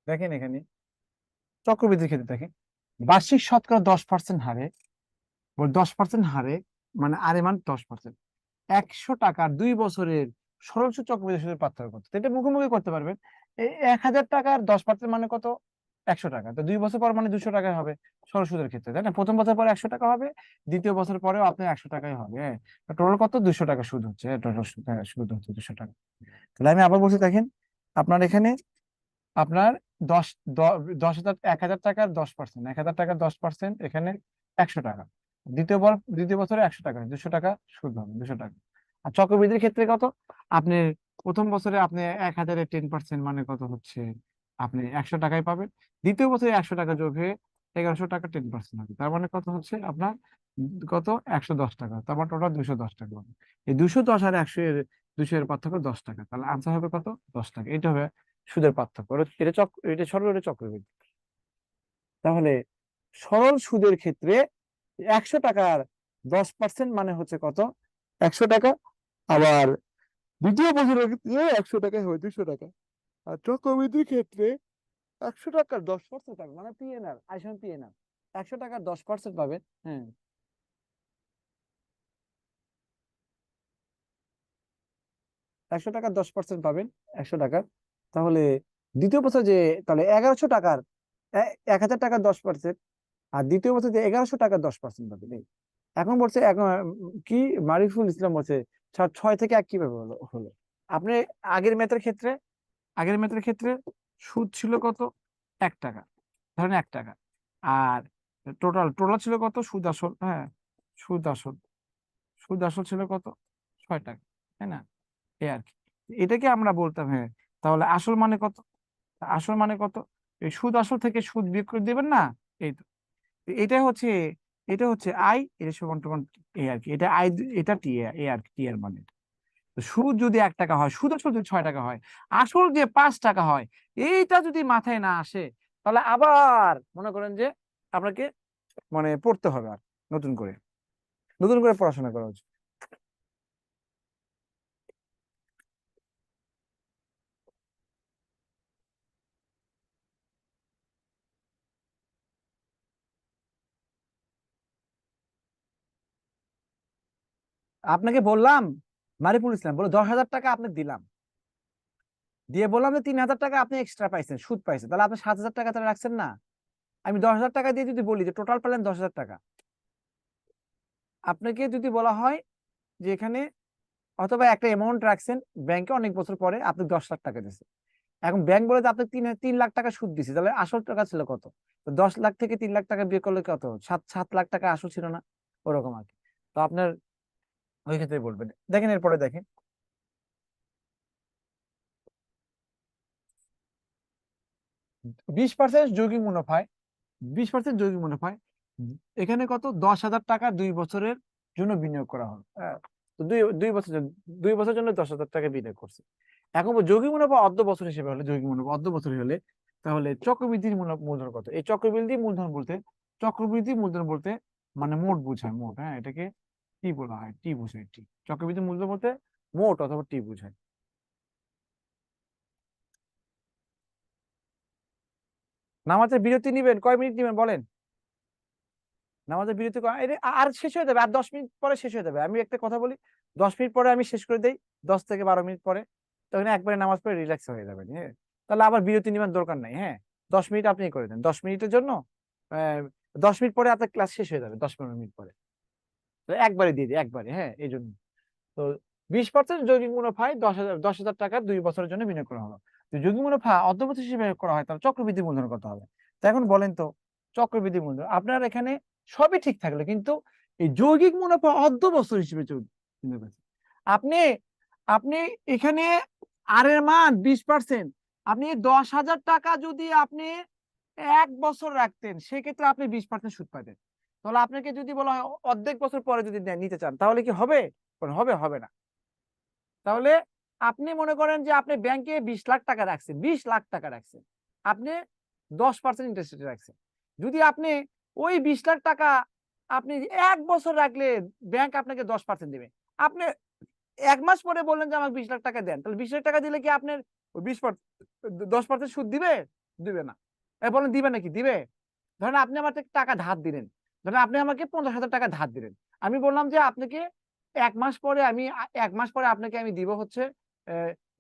দেখেন এখানে চক্রবৃদ্ধি ক্ষেত্রে দেখেন, বার্ষিক শতকরা 10% হারে 10% হারে, মানে আরে মান 10%, 100 টাকার 2 বছরের সরল সুদ চক্রবৃদ্ধি সুদের পার্থক্য কত? তো এটা মুখোমুখি করতে পারবেন। 1000 টাকার 10% মানে কত? 100 টাকা। তো 2 বছর পর মানে 200 টাকায় হবে সরল সুদের ক্ষেত্রে, তাই না? প্রথম বছর পরে 100 টাকা হবে, দ্বিতীয় বছর পরেও আপনার 100 টাকাই হবে। হ্যাঁ, টোটাল কত? 200 টাকা সুদ হচ্ছে। টোটাল সুদ হচ্ছে 200 টাকা। তাহলে আমি আবার বলছি, দেখেন আপনার এখানে আপনার 10,000 টাকার 10%, 1000 টাকার 10% এখানে 100 টাকা। দ্বিতীয় বছরে 100 টাকা, 200 টাকা সুদ হবে, 200 টাকা। আর চক্রবৃদ্ধির ক্ষেত্রে কত? আপনি প্রথম বছরে আপনি 1000-এর 10% মানে কত হচ্ছে? আপনি 100 টাকায় পাবেন। দ্বিতীয় বছরে 100 টাকা যোগ হয়ে 1100 টাকা 10% হবে, তার মানে কত হচ্ছে আপনার? কত? 110 টাকা। তারপর টোটাল 210 টাকা হবে। এই 210 আর 200 এর পার্থক্য 10 টাকা, তাহলে আনসার হবে কত? 10 টাকা। এটা হবে সুদের পার্থক্য। এটা সরল, এটা চক্রবৃদ্ধি। তাহলে সরল সুদের ক্ষেত্রে 100 টাকার 10% মানে হচ্ছে কত? 100 টাকা। আবার দ্বিতীয় বছরের ক্ষেত্রে 100 টাকায় হয় 200 টাকা। আর চক্রবৃদ্ধির ক্ষেত্রে 100 টাকার 10% পাবেন, মানে পিএনআর, আইসন পিএনআর 100 টাকার 10% পাবেন। হ্যাঁ, 100 টাকার 10% পাবেন, 100 টাকার। তাহলে দ্বিতীয় বছর যে, তাহলে 1100 টাকার 1000 টাকার 10%, আর দ্বিতীয় বছর যে 1100 টাকার 10% পাবেন। এই এখন বলছে, এখন কি মারিফুল ইসলাম বলছে 6 থেকে 1 কিভাবে হলো? আপনি আগের ম্যাথের ক্ষেত্রে সুদ ছিল কত? 1 টাকা, ধরেন 1 টাকা। আর টোটাল ছিল কত? সুদ আসল, হ্যাঁ, সুদ আসল ছিল কত? 6 টাকা, তাই না? এই আর কি, এটাকে আমরা বলতাম। হ্যাঁ, তাহলে আসল মানে কত? আসল মানে কত? এই সুদ আসল থেকে সুদ বিয়োগ করে দিবেন না? এই তো, এটা হচ্ছে আই, এটা সমান টমান এই আর কি, এটা আই, এটা টি, এ আর কি, টি এর মানে। তো সুদ যদি 1 টাকা হয়, সুদ আসল যদি 6 টাকা হয়, আসল যে 5 টাকা হয়, এইটা যদি মাথায় না আসে, তাহলে আবার মনে করেন যে আপনাকে মানে পড়তে হবে, আর নতুন করে পড়াশোনা করা উচিত। আপনাকে বললাম, মারিফুল ইসলাম বলে 10,000 টাকা আপনাকে দিলাম, দিয়ে বললাম যে 3,000 টাকা আপনি এক্সট্রা পাইছেন, সুদ পাইছেন, তাহলে আপনি 7,000 টাকা তাহলে রাখছেন না? আমি 10,000 টাকা দিয়ে যদি বলি যে টোটাল পেলেন 10,000 টাকা, আপনাকে যদি বলা হয় যে এখানে, অথবা একটা অ্যামাউন্ট রাখছেন ব্যাংকে, অনেক বছর পরে আপনি 10 লাখ টাকা দিচ্ছেন, এখন ব্যাংক বলে যে আপনি 3 লাখ টাকা সুদ দিচ্ছে, তাহলে আসল টাকা ছিল কত? তো 10 লাখ থেকে 3 লাখ টাকা বিয়োগ করলে কত? 7 লাখ টাকা আসল ছিল না? ওরকম আর কি। তো আপনার ওই ক্ষেত্রে বলবেন। দেখেন এরপরে দেখেন, 20% যৌগিক মুনাফায়, 20% যৌগিক মুনাফায় এখানে কত? 10,000 টাকা 2 বছরের জন্য বিনিয়োগ করা হলো। হ্যাঁ, তো দুই বছরের জন্য 10,000 টাকা বিনিয়োগ করছে। এখন যৌগিক মুনাফা অর্ধ বছর হিসেবে হলে, যৌগিক মুনাফা অর্ধ বছর হলে, তাহলে চক্রবৃদ্ধির মূলধন কত? এই চক্রবৃদ্ধি মূলধন বলতে মানে মোট বোঝায়, মোট। হ্যাঁ, এটাকে টি বলা হয়, টি বোঝায়, টি। চক্রবৃদ্ধি মূলধন বলতে মোট অথবা টি বোঝায়। নামাজের বিরতি নিবেন, কয় মিনিট নিবেন বলেন? নামাজের বিরতি আর শেষ হয়ে যাবে, আর 10 মিনিট পরে শেষ হয়ে যাবে। আমি একটা কথা বলি, 10 মিনিট পরে আমি শেষ করে দেই, 10 থেকে 12 মিনিট পরে, তখন একবারে নামাজ পড়ে রিল্যাক্স হয়ে যাবেন। হ্যাঁ, তাহলে আবার বিরতি নেওয়ার দরকার নাই। হ্যাঁ, 10 মিনিট আপনি করে দেন, 10 মিনিটের জন্য। 10 মিনিট পরে আপনার ক্লাস শেষ হয়ে যাবে, 10-15 মিনিট পরে। তো একবারে দিয়ে দিই, একবারে। হ্যাঁ, এই জন্য। তো 20% যৌগিক মুনাফায় 10,000 টাকা 2 বছরের জন্য বিনিয়োগ করা হলো। তো যৌগিক মুনাফা অর্ধবছর হিসেবে করা হয়, তাহলে চক্রবৃদ্ধি মূলধন কত হবে? তো এখন বলেন তো, চক্রবৃদ্ধি মূলধন আপনার এখানে সবই ঠিক থাকলো, কিন্তু এই যৌগিক মুনাফা অর্ধ বছর হিসেবে বিনিয়োগ আছে। আপনি আপনি এখানে আর এর মান 20%, আপনি 10,000 টাকা যদি আপনি 1 বছর রাখতেন, সেক্ষেত্রে আপনি 20% সুদ পাইতেন। তাহলে আপনাকে যদি বলা হয় অর্ধেক বছর পরে যদি নিতে চান, তাহলে কি হবে? হবে না। তাহলে আপনি মনে করেন যে আপনি ব্যাংকে 20 লাখ টাকা রাখছেন, 20 লাখ টাকা রাখছেন, আপনি 10% ইন্টারেস্ট রাখছেন। যদি আপনি ওই 20 লাখ টাকা আপনি 1 বছর রাখলে ব্যাংক আপনাকে 10% দেবে। আপনি 1 মাস পরে বললেন যে আমাকে 20 লাখ টাকা দেন, তাহলে 20 লাখ টাকা দিলে কি আপনার ওই 10% সুদ দিবে? দিবে না। বলেন দিবে নাকি? দিবে? ধরেন আপনি আমার থেকে টাকা ধার দিলেন, ধরেন আপনি আমাকে 50,000 টাকা ধার দিলেন, আমি বললাম যে আপনাকে 1 মাস পরে আমি 1 মাস পরে আপনাকে আমি দিব হচ্ছে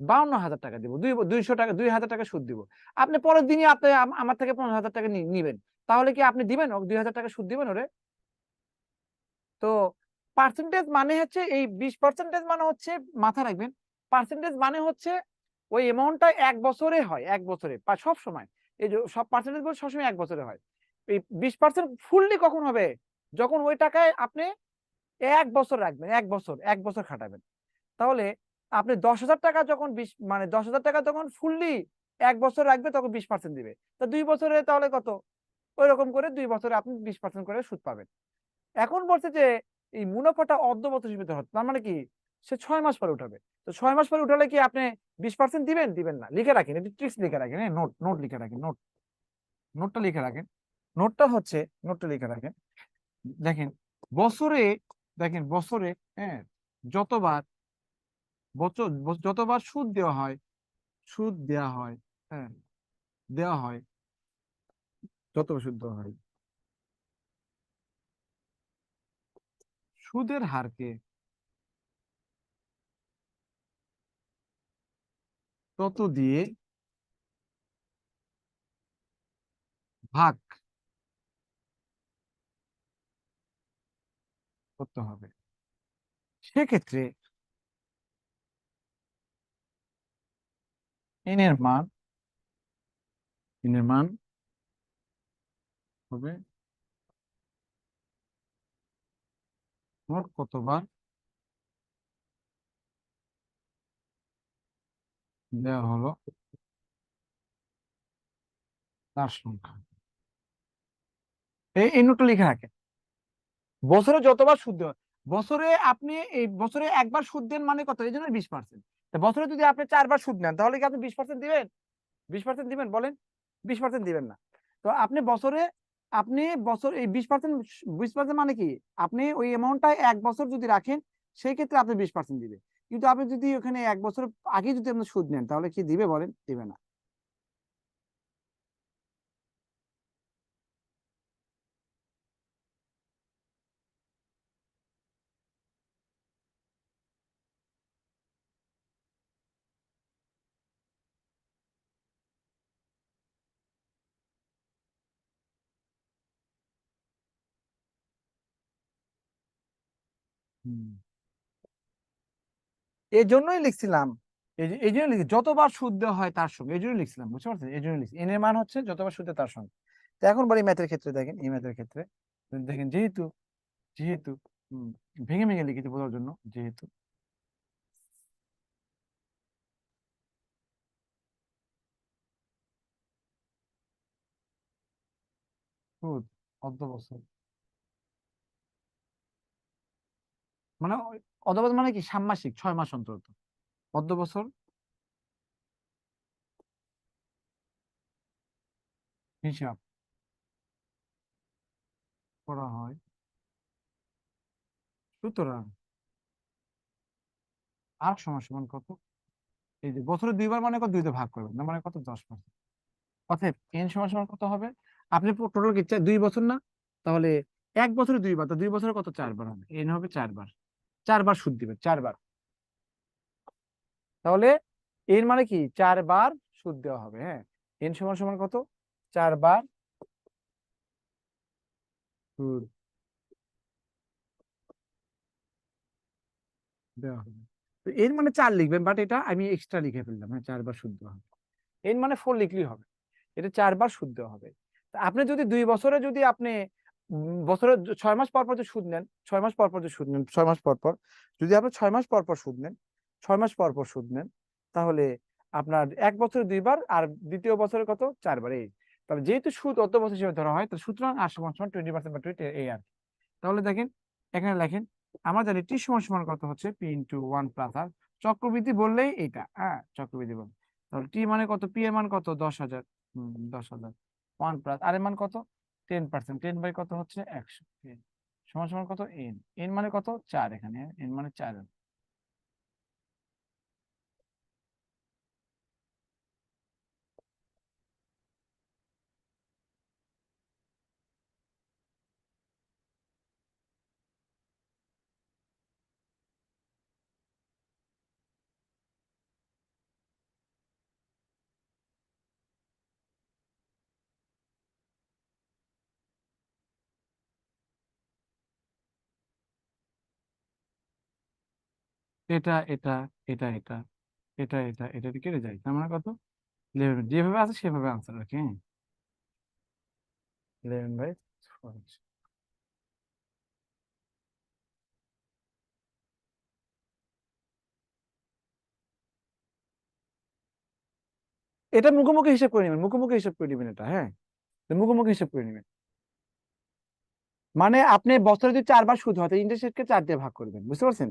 52,000 টাকা দিব, 200 টাকা 2,000 টাকা সুদ দিব। আপনি পরের দিনই আপনি আমার থেকে 15,000 টাকা নিবেন, তাহলে কি আপনি দিবেন 2,000 টাকা সুদ দিবেন ওরে? তো পার্সেন্টেজ মানে হচ্ছে এই 20% মানে হচ্ছে, মাথায় রাখবেন, পার্সেন্টেজ মানে হচ্ছে ওই অ্যামাউন্টটা 1 বছরে হয়, 1 বছরে সব সময়। এই যে সব পার্সেন্টেজ গুলো সবসময় 1 বছরে হয়। এই 20% ফুললি কখন হবে? যখন ওই টাকায় আপনি 1 বছর রাখবেন, 1 বছর 1 বছর খাটাবেন। তাহলে আপনি 10,000 টাকা যখন 20 মানে 10,000 টাকা যখন ফুললি 1 বছর রাখবে তখন 20% দিবে। তো 2 বছরে তাহলে কত? ওইরকম করে 2 বছরে আপনি 20% করে সুদ পাবেন। এখন বলছে যে এই মুনাফাটা অর্ধবছর সীমিত হয়। তার মানে কি? সে 6 মাস পরে উঠাবে। তো 6 মাস পরে উঠালে কি আপনি 20% দিবেন? দিবেন না। লিখে রাখেন। এটা ট্রিক্স লিখে রাখেন। হ্যাঁ? নোট লিখে রাখেন। নোটটা লিখে রাখেন। নোটটা হচ্ছে নোটটা লিখে রাখেন। দেখেন বছরে বছরে, হ্যাঁ, যতবার যতবার সুদ দেওয়া হয়, হ্যাঁ, দেওয়া হয়, যতবার সুদ দেওয়া হয়, সুদের হারকে তত দিয়ে ভাগ করতে হবে। সেক্ষেত্রে n এর মান হবে মোট কতবার দেওয়া হলো তার সংখ্যা। এই নোটটা লিখে রাখেন। বছরে যতবার সুদ দেওয়া, বছরে আপনি এই বছরে একবার সুদ দেন মানে কত? এই জন্য 20%। বছরে যদি আপনি 4 বার সুদ নেন তাহলে কি আপনি 20% দিবেন? 20% দিবেন বলেন? 20% দিবেন না। তো আপনি বছর এই 20%, 20% মানে কি? আপনি ওই অ্যামাউন্টটা 1 বছর যদি রাখেন সেই ক্ষেত্রে আপনি 20% দিবে। কিন্তু আপনি যদি ওখানে 1 বছর আগে যদি আপনি সুদ নেন তাহলে কি দিবে বলেন? দিবে না। হুম। এই জন্যই লিখছিলাম, এই জন্য লিখছি যতবার সুদ দেওয়া হয় তার সঙ্গে, এই জন্য লিখছিলাম, বুঝতে পারছেন? এই জন্য লিখছি এন এর মান হচ্ছে যতবার সুদ দেয় তার সঙ্গে। তো এখন বলি ম্যাথের ক্ষেত্রে, দেখেন এই ম্যাথের ক্ষেত্রে দেখেন, যেহেতু যেহেতু হুম, ভেঙে ভেঙে লিখেছি বোঝার জন্য, যেহেতু সুদ অর্ধ বছর, মানে অর্ধ বছর মানে কি? ষান্মাসিক, 6 মাস অন্তর অন্তর। অর্ধ বছর হিসাব করা হয়। সুতরাং আর সমান সমান কত? এই যে বছরে 2 বার মানে কত? 2 তে ভাগ করবেন না, মানে কত? 10%। অতএব এন সমান সমান কত হবে? আপনি টোটাল কি 2 বছর না? তাহলে 1 বছরে 2 বার, তো 2 বছরে কত? 4 বার হবে। এন হবে 4 বার। 4 বার সুদ দিবে, 4 বার। তাহলে এর মানে কি? 4 বার সুদ দেওয়া হবে। হ্যাঁ, এন সমান সমান কত? 4 বার সুদ দেওয়া হবে। তো এর মানে 4 লিখবেন, বাট এটা আমি এক্সট্রা লিখে ফেললাম। হ্যাঁ, 4 বার সুদ দেওয়া হবে। এন মানে 4 লিখলেই হবে। এটা 4 বার সুদ দেওয়া হবে। তা আপনি যদি 2 বছরে যদি আপনি বছরে 6 মাস পর পর যে সুদ নেন, 6 মাস পর পর যে সুদ নেন, 6 মাস পর পর যদি আপনি 6 মাস পর পর সুদ নেন, 6 মাস পর পর সুদ নেন, তাহলে আপনার 1 বছরে 2 বার, আর দ্বিতীয় বছরে কত? 4 বার। এই তাহলে যেহেতু সুদ অর্ধ বছর হিসেবে ধরা হয়, তাহলে সুতরাং আর সমান সমান 20% বা 20, এই আর কি। তাহলে দেখেন এখানে লেখেন, আমরা জানি টি সমান সমান কত হচ্ছে? পি ইন্টু 1 প্লাস আর। চক্রবৃদ্ধি বললেই এইটা, হ্যাঁ, চক্রবৃদ্ধি বল। তাহলে টি মানে কত? পি এর মান কত? 10,000। 10,000 1 প্লাস আর এর মান কত? 10%। 10 বাই কত হচ্ছে? 100 সমান সমান কত? এন। এন মানে কত? 4। এখানে এন মানে 4। এটা এটা এটা এটা এটা এটা এটা কেটে যায়, তার মানে কত? 11, যেভাবে আছে সেভাবে আনসার রাখি। হ্যাঁ, 11/4। এটা মুখোমুখি হিসাব করে নেবেন, মুখোমুখি হিসাব করে নেবেন এটা। হ্যাঁ, তো মুখোমুখি হিসাব করে নেবেন। মানে আপনি বছরে যদি 4 বার সুদ হয়, ইন্টারেস্ট রেটকে 4 দিয়ে ভাগ করবেন, বুঝতে পারছেন?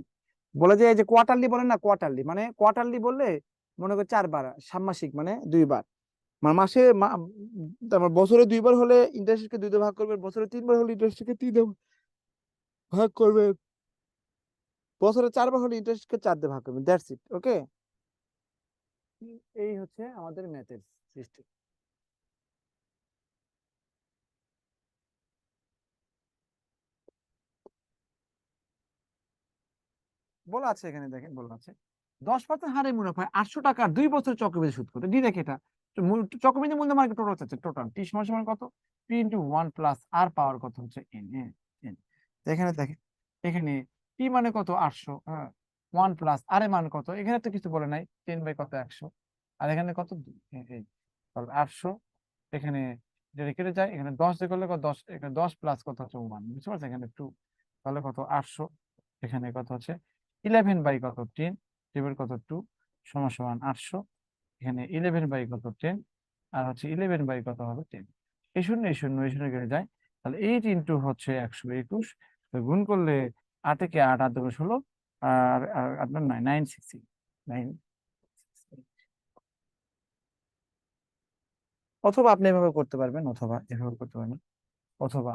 বলে যে এই যে কোয়ার্টারলি বলেন না, কোয়ার্টারলি মানে কোয়ার্টারলি বললে মনে করেন 4 বার, ষান্মাসিক মানে 2 বার। মানে মাসে তারপর বছরে 2 বার হলে ইন্টারেস্টকে 2 দিয়ে ভাগ করবেন, বছরে 3 বার হলে ইন্টারেস্টকে 3 দিয়ে ভাগ করবেন, বছরে 4 বার হলে ইন্টারেস্টকে 4 দিয়ে ভাগ করবেন। That's it. ওকে, এই হচ্ছে আমাদের ম্যাথের সিস্টেম। বলা আছে এখানে, দেখেন বলা আছে 10% হারে মুনাফায় 800 টাকার 2 বছর চক্রবৃদ্ধি সুদ করতে ডিরেক্ট। এটা তো চক্রবৃদ্ধি মূলধন মানে টোটাল হচ্ছে, টোটাল টি সমান সমান কত? পি ইন্টু 1 প্লাস আর পাওয়ার কত হচ্ছে এন। এন এখানে দেখেন, এখানে পি মানে কত? 800। হ্যাঁ, 1 প্লাস আর এর মান কত? এখানে তো কিছু বলে নাই, 10/কত? 100। আর এখানে কত? এই তাহলে 800। এখানে যদি কেটে যায়, এখানে 10 দিয়ে করলে কত? 10। এখানে 10 প্লাস কত হচ্ছে 1, বুঝতে পারছেন? এখানে 2, তাহলে কত? 800। এখানে কত হচ্ছে 11/কত? 10, টেবিল কত? 2 সমান সমান 800। এখানে 11/কত? 10, আর হচ্ছে 11/কত হবে? 10। এই শূন্য এই শূন্য এই শূন্য কেটে যায়, তাহলে 8 ইন্টু হচ্ছে 121। তো গুণ করলে 8 কে 8, 8 দুগুণ 16, আর আপনার 960, 9। অথবা আপনি এভাবে করতে পারবেন, অথবা এভাবে করতে পারবেন, অথবা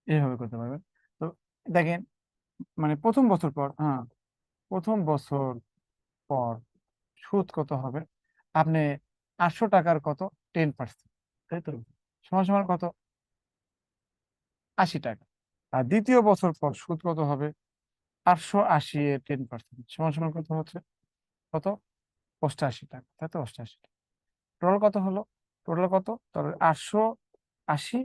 এভাবে করতে পারবেন। তো দেখেন, মানে প্রথম বছর পর, হ্যাঁ, প্রথম বছর পর সুদ কত হবে? আপনি 800 টাকার কত? 10%, তাই তো? সমান সমান কত? 80 টাকা। আর দ্বিতীয় বছর পর সুদ কত হবে? 880 এর 10% সমান সমান কত হচ্ছে? কত? 88 টাকা, তাই তো? 88 টাকা। টোটাল কত হলো? টোটাল কত? তাহলে 880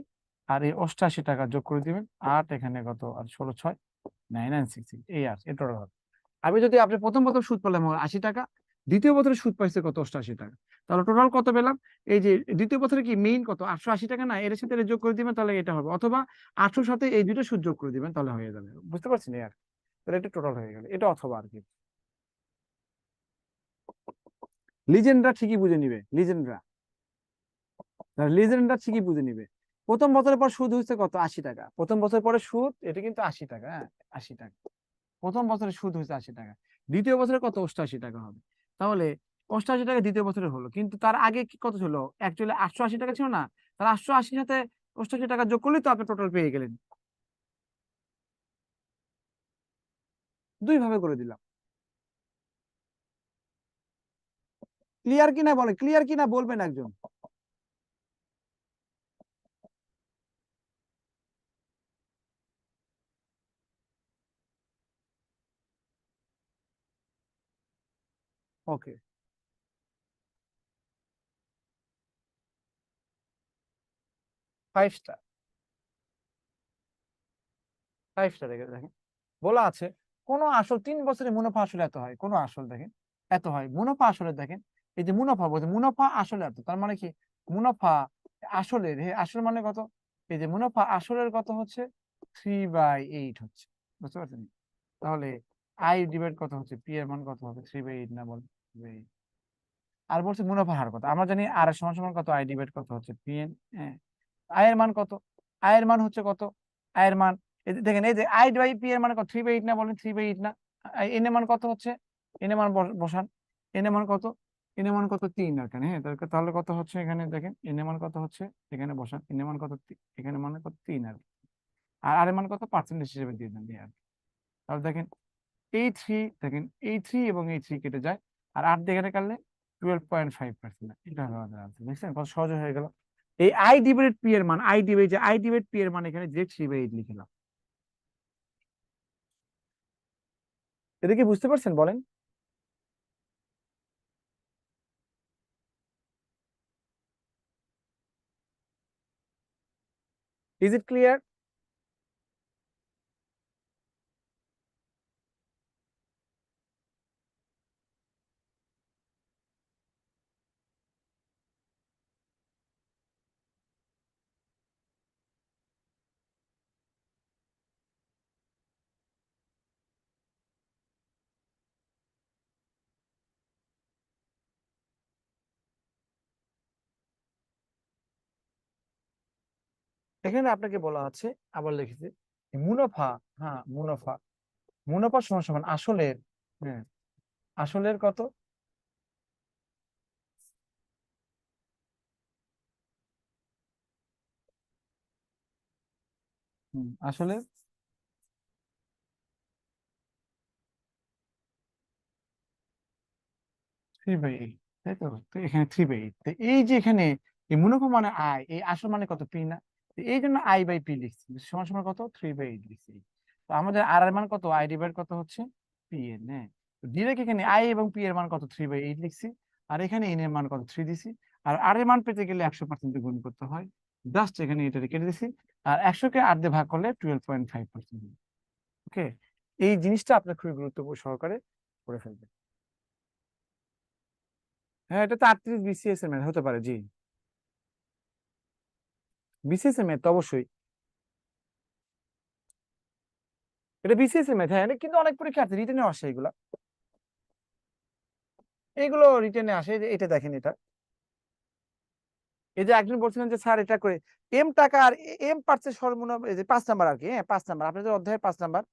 আর এই 88 টাকা যোগ করে দিবেন, 8 এখানে কত? আর 16 6 996, এই আর এই টোটাল হবে। আমি যদি আপনি প্রথম বছর সুদ পেলাম 80 টাকা, দ্বিতীয় বছরে সুদ পাইছে কত? 88 টাকা। তাহলে টোটাল কত পেলাম? এই যে দ্বিতীয় বছরে কি মেইন কত? 880 টাকা না, এর সাথে এর যোগ করে দিবেন, তাহলে এটা হবে। অথবা 800 সাথে এই দুটো সুদ যোগ করে দিবেন, তাহলে হয়ে যাবে। বুঝতে পারছেন? এই আর কি। তাহলে এটা টোটাল হয়ে গেল, এটা অথবা আর কি। লিজেন্ডরা ঠিকই বুঝে নিবে, লিজেন্ডরা, লিজেন্ডরা ঠিকই বুঝে নিবে। প্রথম বছরের পর সুদ হচ্ছে কত? 80 টাকা। প্রথম বছর পরে সুদ, এটা কিন্তু 80 টাকা। হ্যাঁ, 80 টাকা। প্রথম বছরের সুদ হচ্ছে 80 টাকা। দ্বিতীয় বছরে কত? 88 টাকা হবে। তাহলে 88 টাকা দ্বিতীয় বছরে হলো, কিন্তু তার আগে কি কত ছিল? অ্যাকচুয়ালি 880 টাকা ছিল না? তার 880 সাথে 88 টাকা যোগ করলে তো আপনি টোটাল পেয়ে গেলেন। দুই ভাবে করে দিলাম। ক্লিয়ার কিনা বলেন, ক্লিয়ার কিনা বলবেন একজন। ওকে, 5 স্টার, 5 স্টার দেখেন। বলা আছে কোন আসল 3 বছরে মুনাফা আসলে এত হয়, কোন আসল দেখেন এত হয় মুনাফা আসলে। দেখেন এই যে মুনাফা বলছে, মুনাফা আসলে এত, তার মানে কি? মুনাফা আসলের, আসল মানে কত? এই যে মুনাফা আসলের কত হচ্ছে? 3/8 হচ্ছে, বুঝতে পারছেন? তাহলে আই ডিভাইড কত হচ্ছে? পি এর মান কত হবে? 3/8 না, বল 3/8। আর বলছে মুনাফা হার কত? আমরা জানি আর এর সমান সমান কত? আই ডিভাইড কত হচ্ছে? P N. আয়ের মান কত? আয়ের মান হচ্ছে কত? আয়ের মান, এই যে দেখেন, এই যে আই বাই পি এর মান কত? 3/8 না, বলেন 3/8 না? এন এর মান কত হচ্ছে? এন এর মান বসান। এন এর মান কত? এন এর মান কত? 3 এখানে। হ্যাঁ, তাহলে কত হচ্ছে? এখানে দেখেন এন এর মান কত হচ্ছে, এখানে বসান। এন এর মান কত? এখানে মানে কত? 3 আর কি। আর আর এর মান কত? পার্সেন্টেজ হিসেবে দিয়ে দেন, এই আর কি। তাহলে দেখেন এই 3, দেখেন এই 3 এবং এই 3 কেটে যায়, আর 8 দিয়ে এখানে কাটলে 12.5%। এটা হলো আমাদের আনসার। দেখছেন কত সহজ হয়ে গেল? এই আই ডিভাইডেড পি এর মান, আই ডিভাইড, যে আই ডিভাইড পি এর মান এখানে ডিরেক্ট 3/8 লিখলাম। এটা কি বুঝতে পারছেন বলেন? Is it clear? এখানে আপনাকে বলা আছে, আবার লিখেছে মুনাফা। হ্যাঁ, মুনাফা, মুনাফা সমান সমান আসলের, হ্যাঁ, আসলের কত, আসলে 3/8, তাই তো? তো এখানে 3/8, তো এই যে এখানে এই মুনাফা মানে আয়, এই আসল মানে কত, পি না? তো এই জন্য আই বাই পি লিখছি, সমান সমান কত, 3/8 লিখছি। তো আমাদের আর এর মান কত, আই ডিভাইড কত হচ্ছে পি এর, হ্যাঁ। তো ডিরেক্ট এখানে আই এবং পি এর মান কত, 3/8 লিখছি। আর এখানে এন এর মান কত, 3 দিছি। আর আর এর মান পেতে গেলে 100% গুণ করতে হয়, জাস্ট এখানে এটা কেটে দিছি। আর 100 কে 8 দিয়ে ভাগ করলে 12.5%। ওকে, এই জিনিসটা আপনার খুবই গুরুত্বপূর্ণ সহকারে করে ফেলবেন। হ্যাঁ, এটা তো 38 বিসিএস এর ম্যাথ হতে পারে, জি, বিসিএস এর ম্যাথ তো অবশ্যই, এটা বিসিএস এর ম্যাথ। হ্যাঁ, এটা কিন্তু অনেক পরীক্ষার্থী রিটেনে আসে এগুলা, এগুলো রিটেনে আসে। এই যে এটা দেখেন, এটা এই যে একজন বলছিলেন যে স্যার এটা করে এম টাকা আর এম পার্সেন্ট সর্বনিম্ন, এই যে 5 নাম্বার আর কি, হ্যাঁ 5 নাম্বার আপনাদের অধ্যায়ের 5 নাম্বার,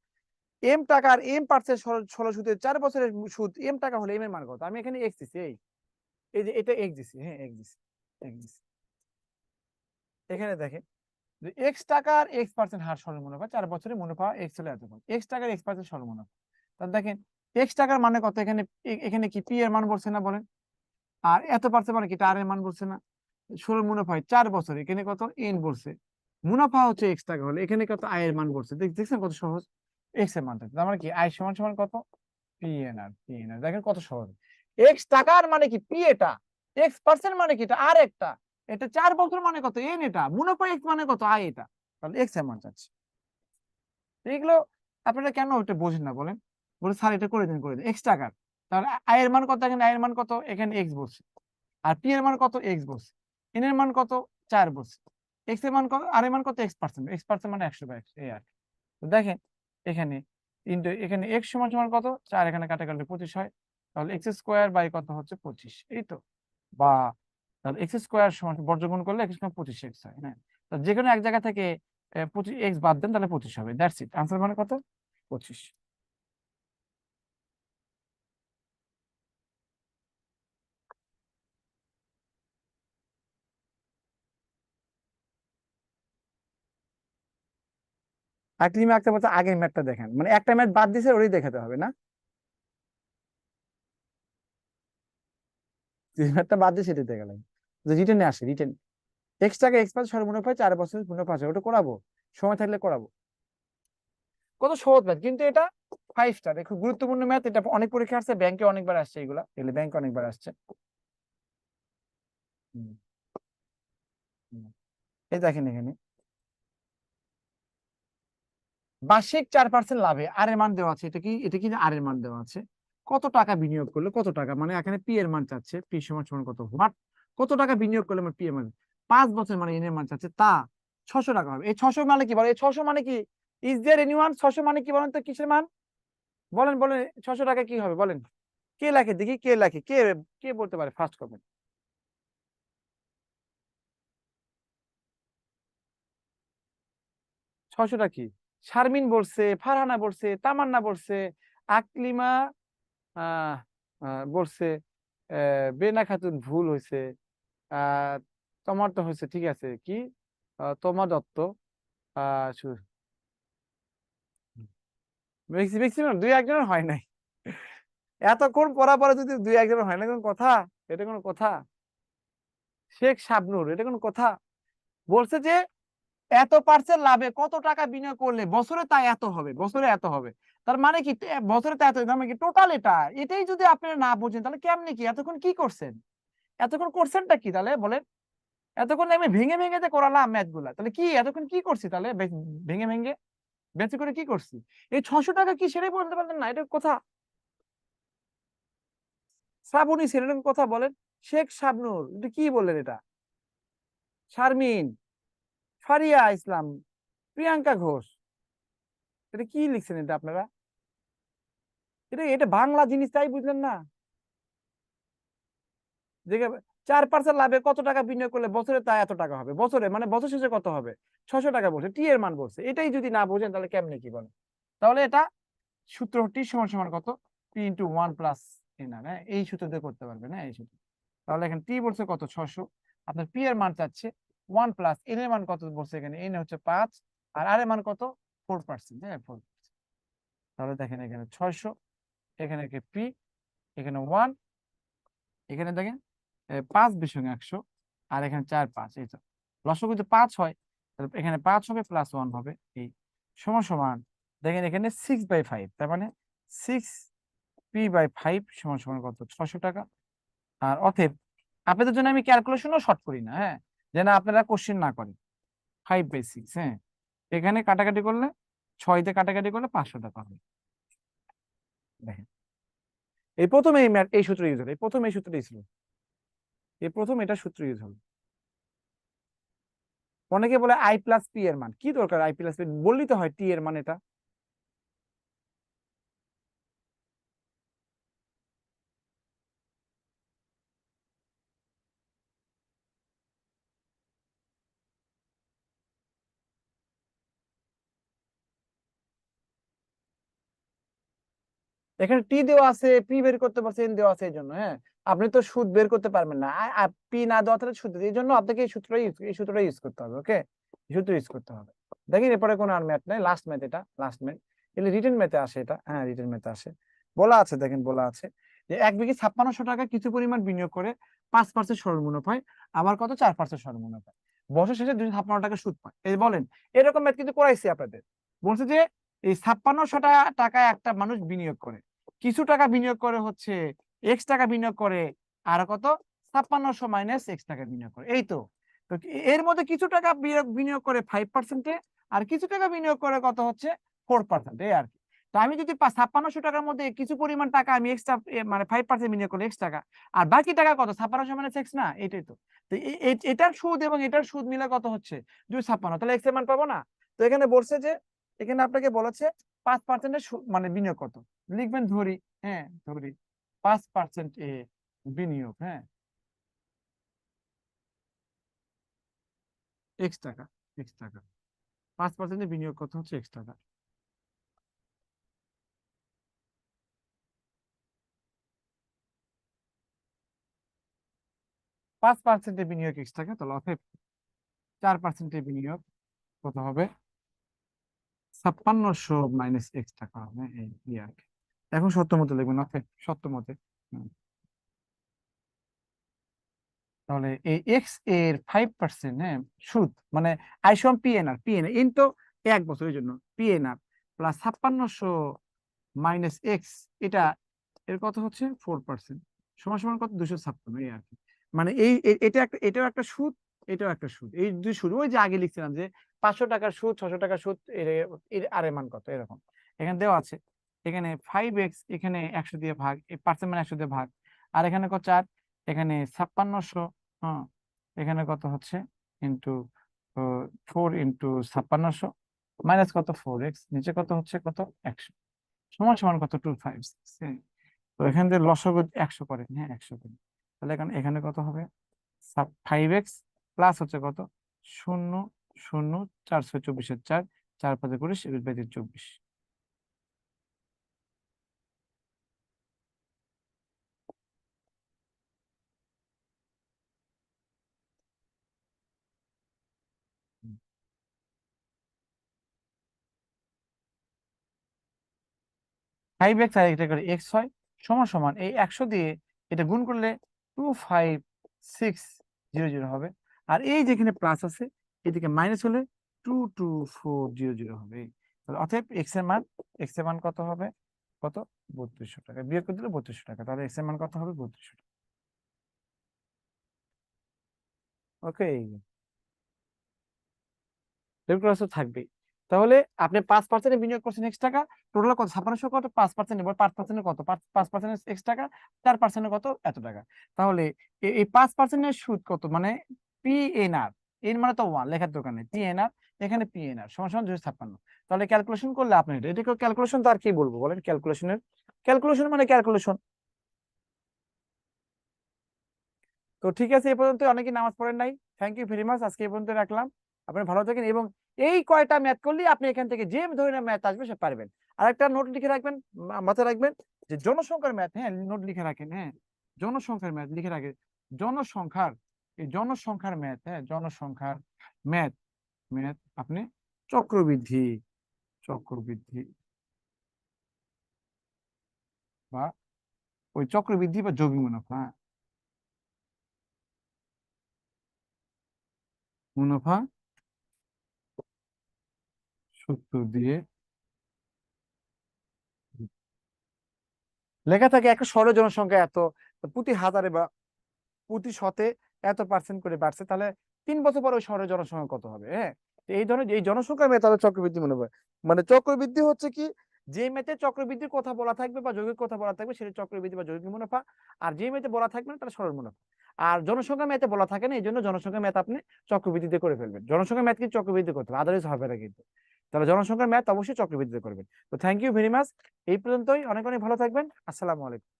এম টাকা আর এম পার্সেন্ট সরল সুদের 4 বছরের সুদ এম টাকা হলে এম এর মান কত? আমি এখানে এক্স দিছি, এই যে এটা এক্স দিছি, হ্যাঁ এক্স দিছি, এক্স দিছি। এখানে দেখেন এক্স টাকার এক্স পার্সেন্ট হার সরল মুনাফা, 4 বছরের মুনাফা এক্স হলে এত কত, এক্স টাকার এক্স পার্সেন্ট সরল মুনাফা। তাহলে দেখেন এক্স টাকার মানে কত, এখানে এখানে কি পি এর মান বলছে না বলেন, আর এত পার্সেন্ট মানে কি আর এর মান বলছে না। সরল মুনাফা 4 বছর, এখানে কত এন বলছে, মুনাফা হচ্ছে এক্স টাকা হলে এখানে কত আয়ের মান বলছে, দেখছেন কত সহজ, এক্স এর মান থাকবে, মানে কি আয় সমান সমান কত, পি এন আর, পি এন আর, দেখেন কত সহজ। এক্স টাকার মানে কি পি, এটা এক্স পার্সেন্ট মানে কি এটা আর, একটা এটা 4 বছর মানে কত এন, এটা মুনাফা এক্স মানে কত আয়, এটা তাহলে এক্স এর মান চাচ্ছে। এগুলো আপনারা কেন ওটা বোঝেন না বলেন, বলে স্যার এটা করে দিন, করে দিন এক্স টাকার, তাহলে আয়ের মান কত, এখানে আয়ের মান কত, এখানে এক্স বলছে, আর পি এর মান কত এক্স বলছে, এন এর মান কত 4 বলছে, এক্স এর মান কত, আর এর মান কত এক্স পার্সেন্ট মানে 100/100, এই আর কি। তো দেখেন এখানে ইনটু এখানে এক্স সমান সমান কত 4, এখানে কাটাকাটি 25 হয়, তাহলে এক্স স্কোয়ার বাই কত হচ্ছে 25, এই তো। বা তাহলে এক্স স্কোয়ার সমান বর্গমূল করলে এক্স সমান 25x হয়, হ্যাঁ। তো যে কোনো এক জায়গা থেকে 25x বাদ দেন, তাহলে 25 হবে, দ্যাটস ইট, আনসার মানে কত, 25। আর তুমি আঁকতে বলতে আগের ম্যাথটা দেখেন, মানে একটা ম্যাথ বাদ দিছে ওরই দেখাতে হবে না, যে ম্যাথটা বাদ দিয়ে সেটা দেখে গেলাম, যে রিটেনে আসে, রিটেন এক্স টাকা এক্স পাঁচ সর্বমুনাফা 4 বছরের মুনাফা আছে, ওটা করাবো, সময় থাকলে করাবো। কত সহজ ম্যাথ, কিন্তু এটা 5 স্টার, খুব গুরুত্বপূর্ণ ম্যাথ, এটা অনেক পরীক্ষা আসছে, ব্যাংকে অনেকবার আসছে, এগুলা এগুলো ব্যাংকে অনেকবার আসছে। হুম, হুম। এই দেখেন এখানে বার্ষিক 4% লাভে আর এর মান দেওয়া আছে, এটা কি, এটা কি আর এর মান দেওয়া আছে, কত টাকা বিনিয়োগ করলে কত টাকা, মানে এখানে পি এর মান চাচ্ছে, পি সমান সমান কত হোয়াট, কত টাকা বিনিয়োগ করলে আমার পি এর মান, 5 বছর মানে এন এর মান চাচ্ছে, তা 600 টাকা হবে। এই 600 মানে কি বলে, এই 600 মানে কি, ইজ দেয়ার এনিওয়ান, 600 মানে কি বলেন তো, কিসের মান বলেন, বলেন 600 টাকা কি হবে বলেন, কে লেখে দেখি, কে লেখে, কে কে বলতে পারে ফার্স্ট কমেন্ট। 600টা কি, শারমিন বলছে, ফারহানা বলছে, তামান্না বলছে, আকলিমা আহ বলছে, বেনা খাতুন ভুল হয়েছে, আহ তোমার তো হয়েছে, ঠিক আছে কি, তোমার দত্ত, আহ ম্যাক্সিমাম 2-1জনের হয় নাই, এতক্ষণ পড়া পরে যদি 2-1জনের হয় না, কোন কথা, এটা কোনো কথা, শেখ শাবনুর, এটা কোনো কথা, বলছে যে এত পার্সেন্ট লাভে কত টাকা বিনিয়োগ করলে বছরে তা এত হবে, বছরে এত হবে, তার মানে কি বছরে তা এত, মানে কি টোটাল, এটা এটাই যদি আপনারা না বুঝেন তাহলে কেমনে কি, এতক্ষণ কি করছেন, এতক্ষণ করছেনটা কি তাহলে বলেন, এতক্ষণ আমি ভেঙে ভেঙে যে করালাম ম্যাথ গুলা, তাহলে কি এতক্ষণ কি করছি তাহলে, ভেঙে ভেঙে বেঁচে করে কি করছি, এই 600 টাকা কি সেটাই বলতে পারলেন না, এটা কথা, শ্রাবণী সেরকম কথা বলেন, শেখ শাবনুর এটা কি বললেন, এটা শারমিন, ফারিয়া ইসলাম, প্রিয়াঙ্কা ঘোষ, এটা কি লিখছেন এটা আপনারা, এটা এটা বাংলা জিনিস তাই বুঝলেন না, যে 4% লাভে কত টাকা বিনিয়োগ করলে বছরে তা এত টাকা হবে, বছরে মানে বছর শেষে কত হবে, 600 টাকা বলছে, টি এর মান বলছে। এটাই যদি না বোঝেন তাহলে কেমনে কি বলেন? তাহলে এটা সূত্র টি সমান সমান কত, পি ইন্টু 1 প্লাস এন আর, হ্যাঁ এই সূত্র দিয়ে করতে পারবেন, হ্যাঁ এই সূত্র। তাহলে এখানে টি বলছে কত 600, আপনার পি এর মান চাচ্ছে 1 প্লাস এন এর মান কত বলছে, এখানে এন হচ্ছে 5 আর আর এর মান কত 4%, হ্যাঁ 4। তাহলে দেখেন এখানে 600, এখানে পি, এখানে 1, এখানে দেখেন 5 বিশং 100 আর এখানে 4 5, এই তো লসগু যদি 5 হয় তাহলে এখানে 5 হবে প্লাস 1 হবে, এই সমান সমান দেখেন এখানে 6/5, তার মানে 6p/5 সমান সমান কত 600 টাকা। আর অতএব আপনাদের জন্য আমি ক্যালকুলেশনও শর্ট করি না, হ্যাঁ যেন আপনারা কোশ্চেন না করেন। 5/6, হ্যাঁ এখানে কাটাকাটি করলে 6 দিয়ে কাটাকাটি করলে 500 টাকা হবে। দেখেন এই প্রথম এই সূত্র ইউজ হলো, এই প্রথম এই সূত্রটা ছিল, এই প্রথম এটা সূত্র ইউজ হলো। অনেকে বলে আই প্লাস পি এর মান, কি দরকার আই প্লাস পি, বললেই তো হয় টি এর মান এটা। এখানে টি দেওয়া আছে, পি বের করতে পারছে, এন দেওয়া আছে, এই জন্য হ্যাঁ আপনি তো সুদ বের করতে পারবেন না, পি না দেওয়া তাহলে সুদ, এই জন্য আপনাকে এই সূত্রটা ইউজ করতে হবে, ওকে এই সূত্র ইউজ করতে হবে। দেখেন এরপরে কোনো আর ম্যাথ নাই, লাস্ট ম্যাথ এটা, লাস্ট ম্যাথ এগুলো রিটেন ম্যাথে আসে, এটা হ্যাঁ রিটেন ম্যাথে আসে। বলা আছে দেখেন, বলা আছে যে 1 বিঘে 5600 টাকা কিছু পরিমাণ বিনিয়োগ করে 5% সরল মুনাফায় আবার কত 4% সরল মুনাফায় বছর শেষে 256 টাকা সুদ পায়। এই বলেন এরকম ম্যাথ কিন্তু করাইছি আপনাদের, বলছে যে এই 5600 টাকা একটা মানুষ বিনিয়োগ করে, কিছু টাকা বিনিয়োগ করে হচ্ছে এক্স টাকা বিনিয়োগ করে, আর কত 5600 মাইনাস এক্স টাকা বিনিয়োগ করে, এই তো। তো এর মধ্যে কিছু টাকা বিনিয়োগ করে 5%, আর কিছু টাকা বিনিয়োগ করে কত হচ্ছে 4%, এই আর কি। তো আমি যদি 5600 টাকার মধ্যে কিছু পরিমাণ টাকা আমি এক্সট্রা মানে 5% বিনিয়োগ করলে এক্স টাকা, আর বাকি টাকা কত 5600 মাইনাস এক্স, না এটাই তো। তো এটার সুদ এবং এটার সুদ মিলে কত হচ্ছে 256, তাহলে এক্স এর মান পাবো না। তো এখানে বলছে যে, এখানে আপনাকে বলেছে 5%-এর মানে বিনিয়োগ কত, লিখবেন ধরি, হ্যাঁ ধরি 5% এ বিনিয়োগ, হ্যাঁ এক্স টাকা, এক্স টাকা 5% এ বিনিয়োগ কত হচ্ছে এক্স টাকা। 5% এ বিনিয়োগ এক্স টাকা, তাহলে অতএব 4% এ বিনিয়োগ কত হবে 5600 মাইনাস এক্স টাকা হবে, এই আর কি। এখন সত্য মতে লিখবেন, অতএব সত্য মতে। তাহলে এই এক্স এর 5%, হ্যাঁ সুদ মানে আই সমান পিএনআর, পিএনআর ইন তো 1 বছরের জন্য পিএনআর প্লাস 5600 মাইনাস এক্স, এটা এর কত হচ্ছে 4%, সমান সমান কত 256, এই আর কি। মানে এটা একটা, এটাও একটা সুদ, এটাও একটা সুদ, এই দুই সুদ, ওই যে আগে লিখছিলাম যে 500 টাকার সুদ 600 টাকার সুদ, এর আর এর মান কত এরকম এখানে দেওয়া আছে। এখানে 5x, এখানে 100 দিয়ে ভাগ, এই পার্সেন্ট মানে 100 দিয়ে ভাগ, আর এখানে কত 4, এখানে 5600, হ্যাঁ এখানে কত হচ্ছে ইন্টু 4 ইন্টু 5600 মাইনাস কত 4x, নিচে কত হচ্ছে কত 100, সমান সমান কত 256। তো এখান থেকে লসাগু 100 করেন, হ্যাঁ 100 করেন, তাহলে এখানে এখানে কত হবে 5x প্লাস হচ্ছে কত 0 0 424 4 4 5 20 21 24। ফাইভ এক্স আর এটা করে এক্স হয়, সমান সমান এই 100 দিয়ে এটা গুণ করলে 25600 হবে, আর এই যেখানে প্লাস আছে এদিকে মাইনাস হলে 22400 হবে। তাহলে অতএব এক্স এর মান কত হবে, কত 3200 টাকা, বিয়োগ করে দিলে 3200 টাকা, তাহলে এক্স এর মান কত হবে 3200 টাকা। ওকে থাকবেই। তাহলে আপনি 5% বিনিয়োগ করছেন এক্স টাকা, টোটাল কত 5600 কত 5%, এবার 5% কত 5% এক্স টাকা, 4% কত এত টাকা। তাহলে এই 5% এর সুদ কত, মানে পিএনআর, এর মানে তো 1 লেখার দরকার নেই, পিএনআর এখানে পিএনআর সমান সমান 256। তাহলে ক্যালকুলেশন করলে আপনি এটা ক্যালকুলেশন তো আর কি বলবো বলেন, ক্যালকুলেশন মানে ক্যালকুলেশন। তো তো ঠিক আছে, এ পর্যন্ত অনেকে নামাজ পড়েন নাই, থ্যাংক ইউ ভেরি মাচ, আজকে এই পর্যন্ত রাখলাম। আপনি ভালো থাকেন, এবং এই কয়টা ম্যাথ করলে আপনি এখান থেকে যে ধরনের ম্যাথ আসবে সে পারবেন। আর একটা নোট লিখে রাখবেন, মাথায় রাখবেন যে জনসংখ্যার ম্যাথ, হ্যাঁ নোট লিখে রাখেন, হ্যাঁ জনসংখ্যার ম্যাথ লিখে রাখেন, জনসংখ্যার, এই জনসংখ্যার ম্যাথ, হ্যাঁ জনসংখ্যার ম্যাথ, ম্যাথ আপনি চক্রবৃদ্ধি, চক্রবৃদ্ধি বা ওই চক্রবৃদ্ধি বা যৌগিক মুনাফা, হ্যাঁ, মুনাফা সূত্র দিয়ে লেখা থাকে একটা সরল জনসংখ্যা এত, প্রতি হাজারে বা প্রতি শতে এত পার্সেন্ট করে বাড়ছে, তাহলে 3 বছর পরে ওই শহরের জনসংখ্যা কত হবে। হ্যাঁ, তো এই ধরনের এই জনসংখ্যা মেয়ে তাহলে চক্রবৃদ্ধি মুনাফা, মানে চক্রবৃদ্ধি হচ্ছে কি, যে মেতে চক্রবৃদ্ধির কথা বলা থাকবে বা যৌগিক কথা বলা থাকবে সেটা চক্রবৃদ্ধি বা যৌগিক মুনাফা, আর যে মেতে বলা থাকবে না তাহলে সরল মুনাফা। আর জনসংখ্যা মেতে বলা থাকে না, এই জন্য জনসংখ্যা ম্যাথ আপনি চক্রবৃদ্ধিতে করে ফেলবেন, জনসংখ্যা ম্যাথ কিন্তু চক্রবৃদ্ধি করতে হবে, আদারওয়াইজ হবে না কিন্তু। তাহলে জনসংখ্যার ম্যাথ অবশ্যই চক্রবৃদ্ধিতে করবেন। তো থ্যাংক ইউ ভেরি মাচ, এই পর্যন্তই, অনেক অনেক ভালো থাকবেন, আসসালামু আলাইকুম।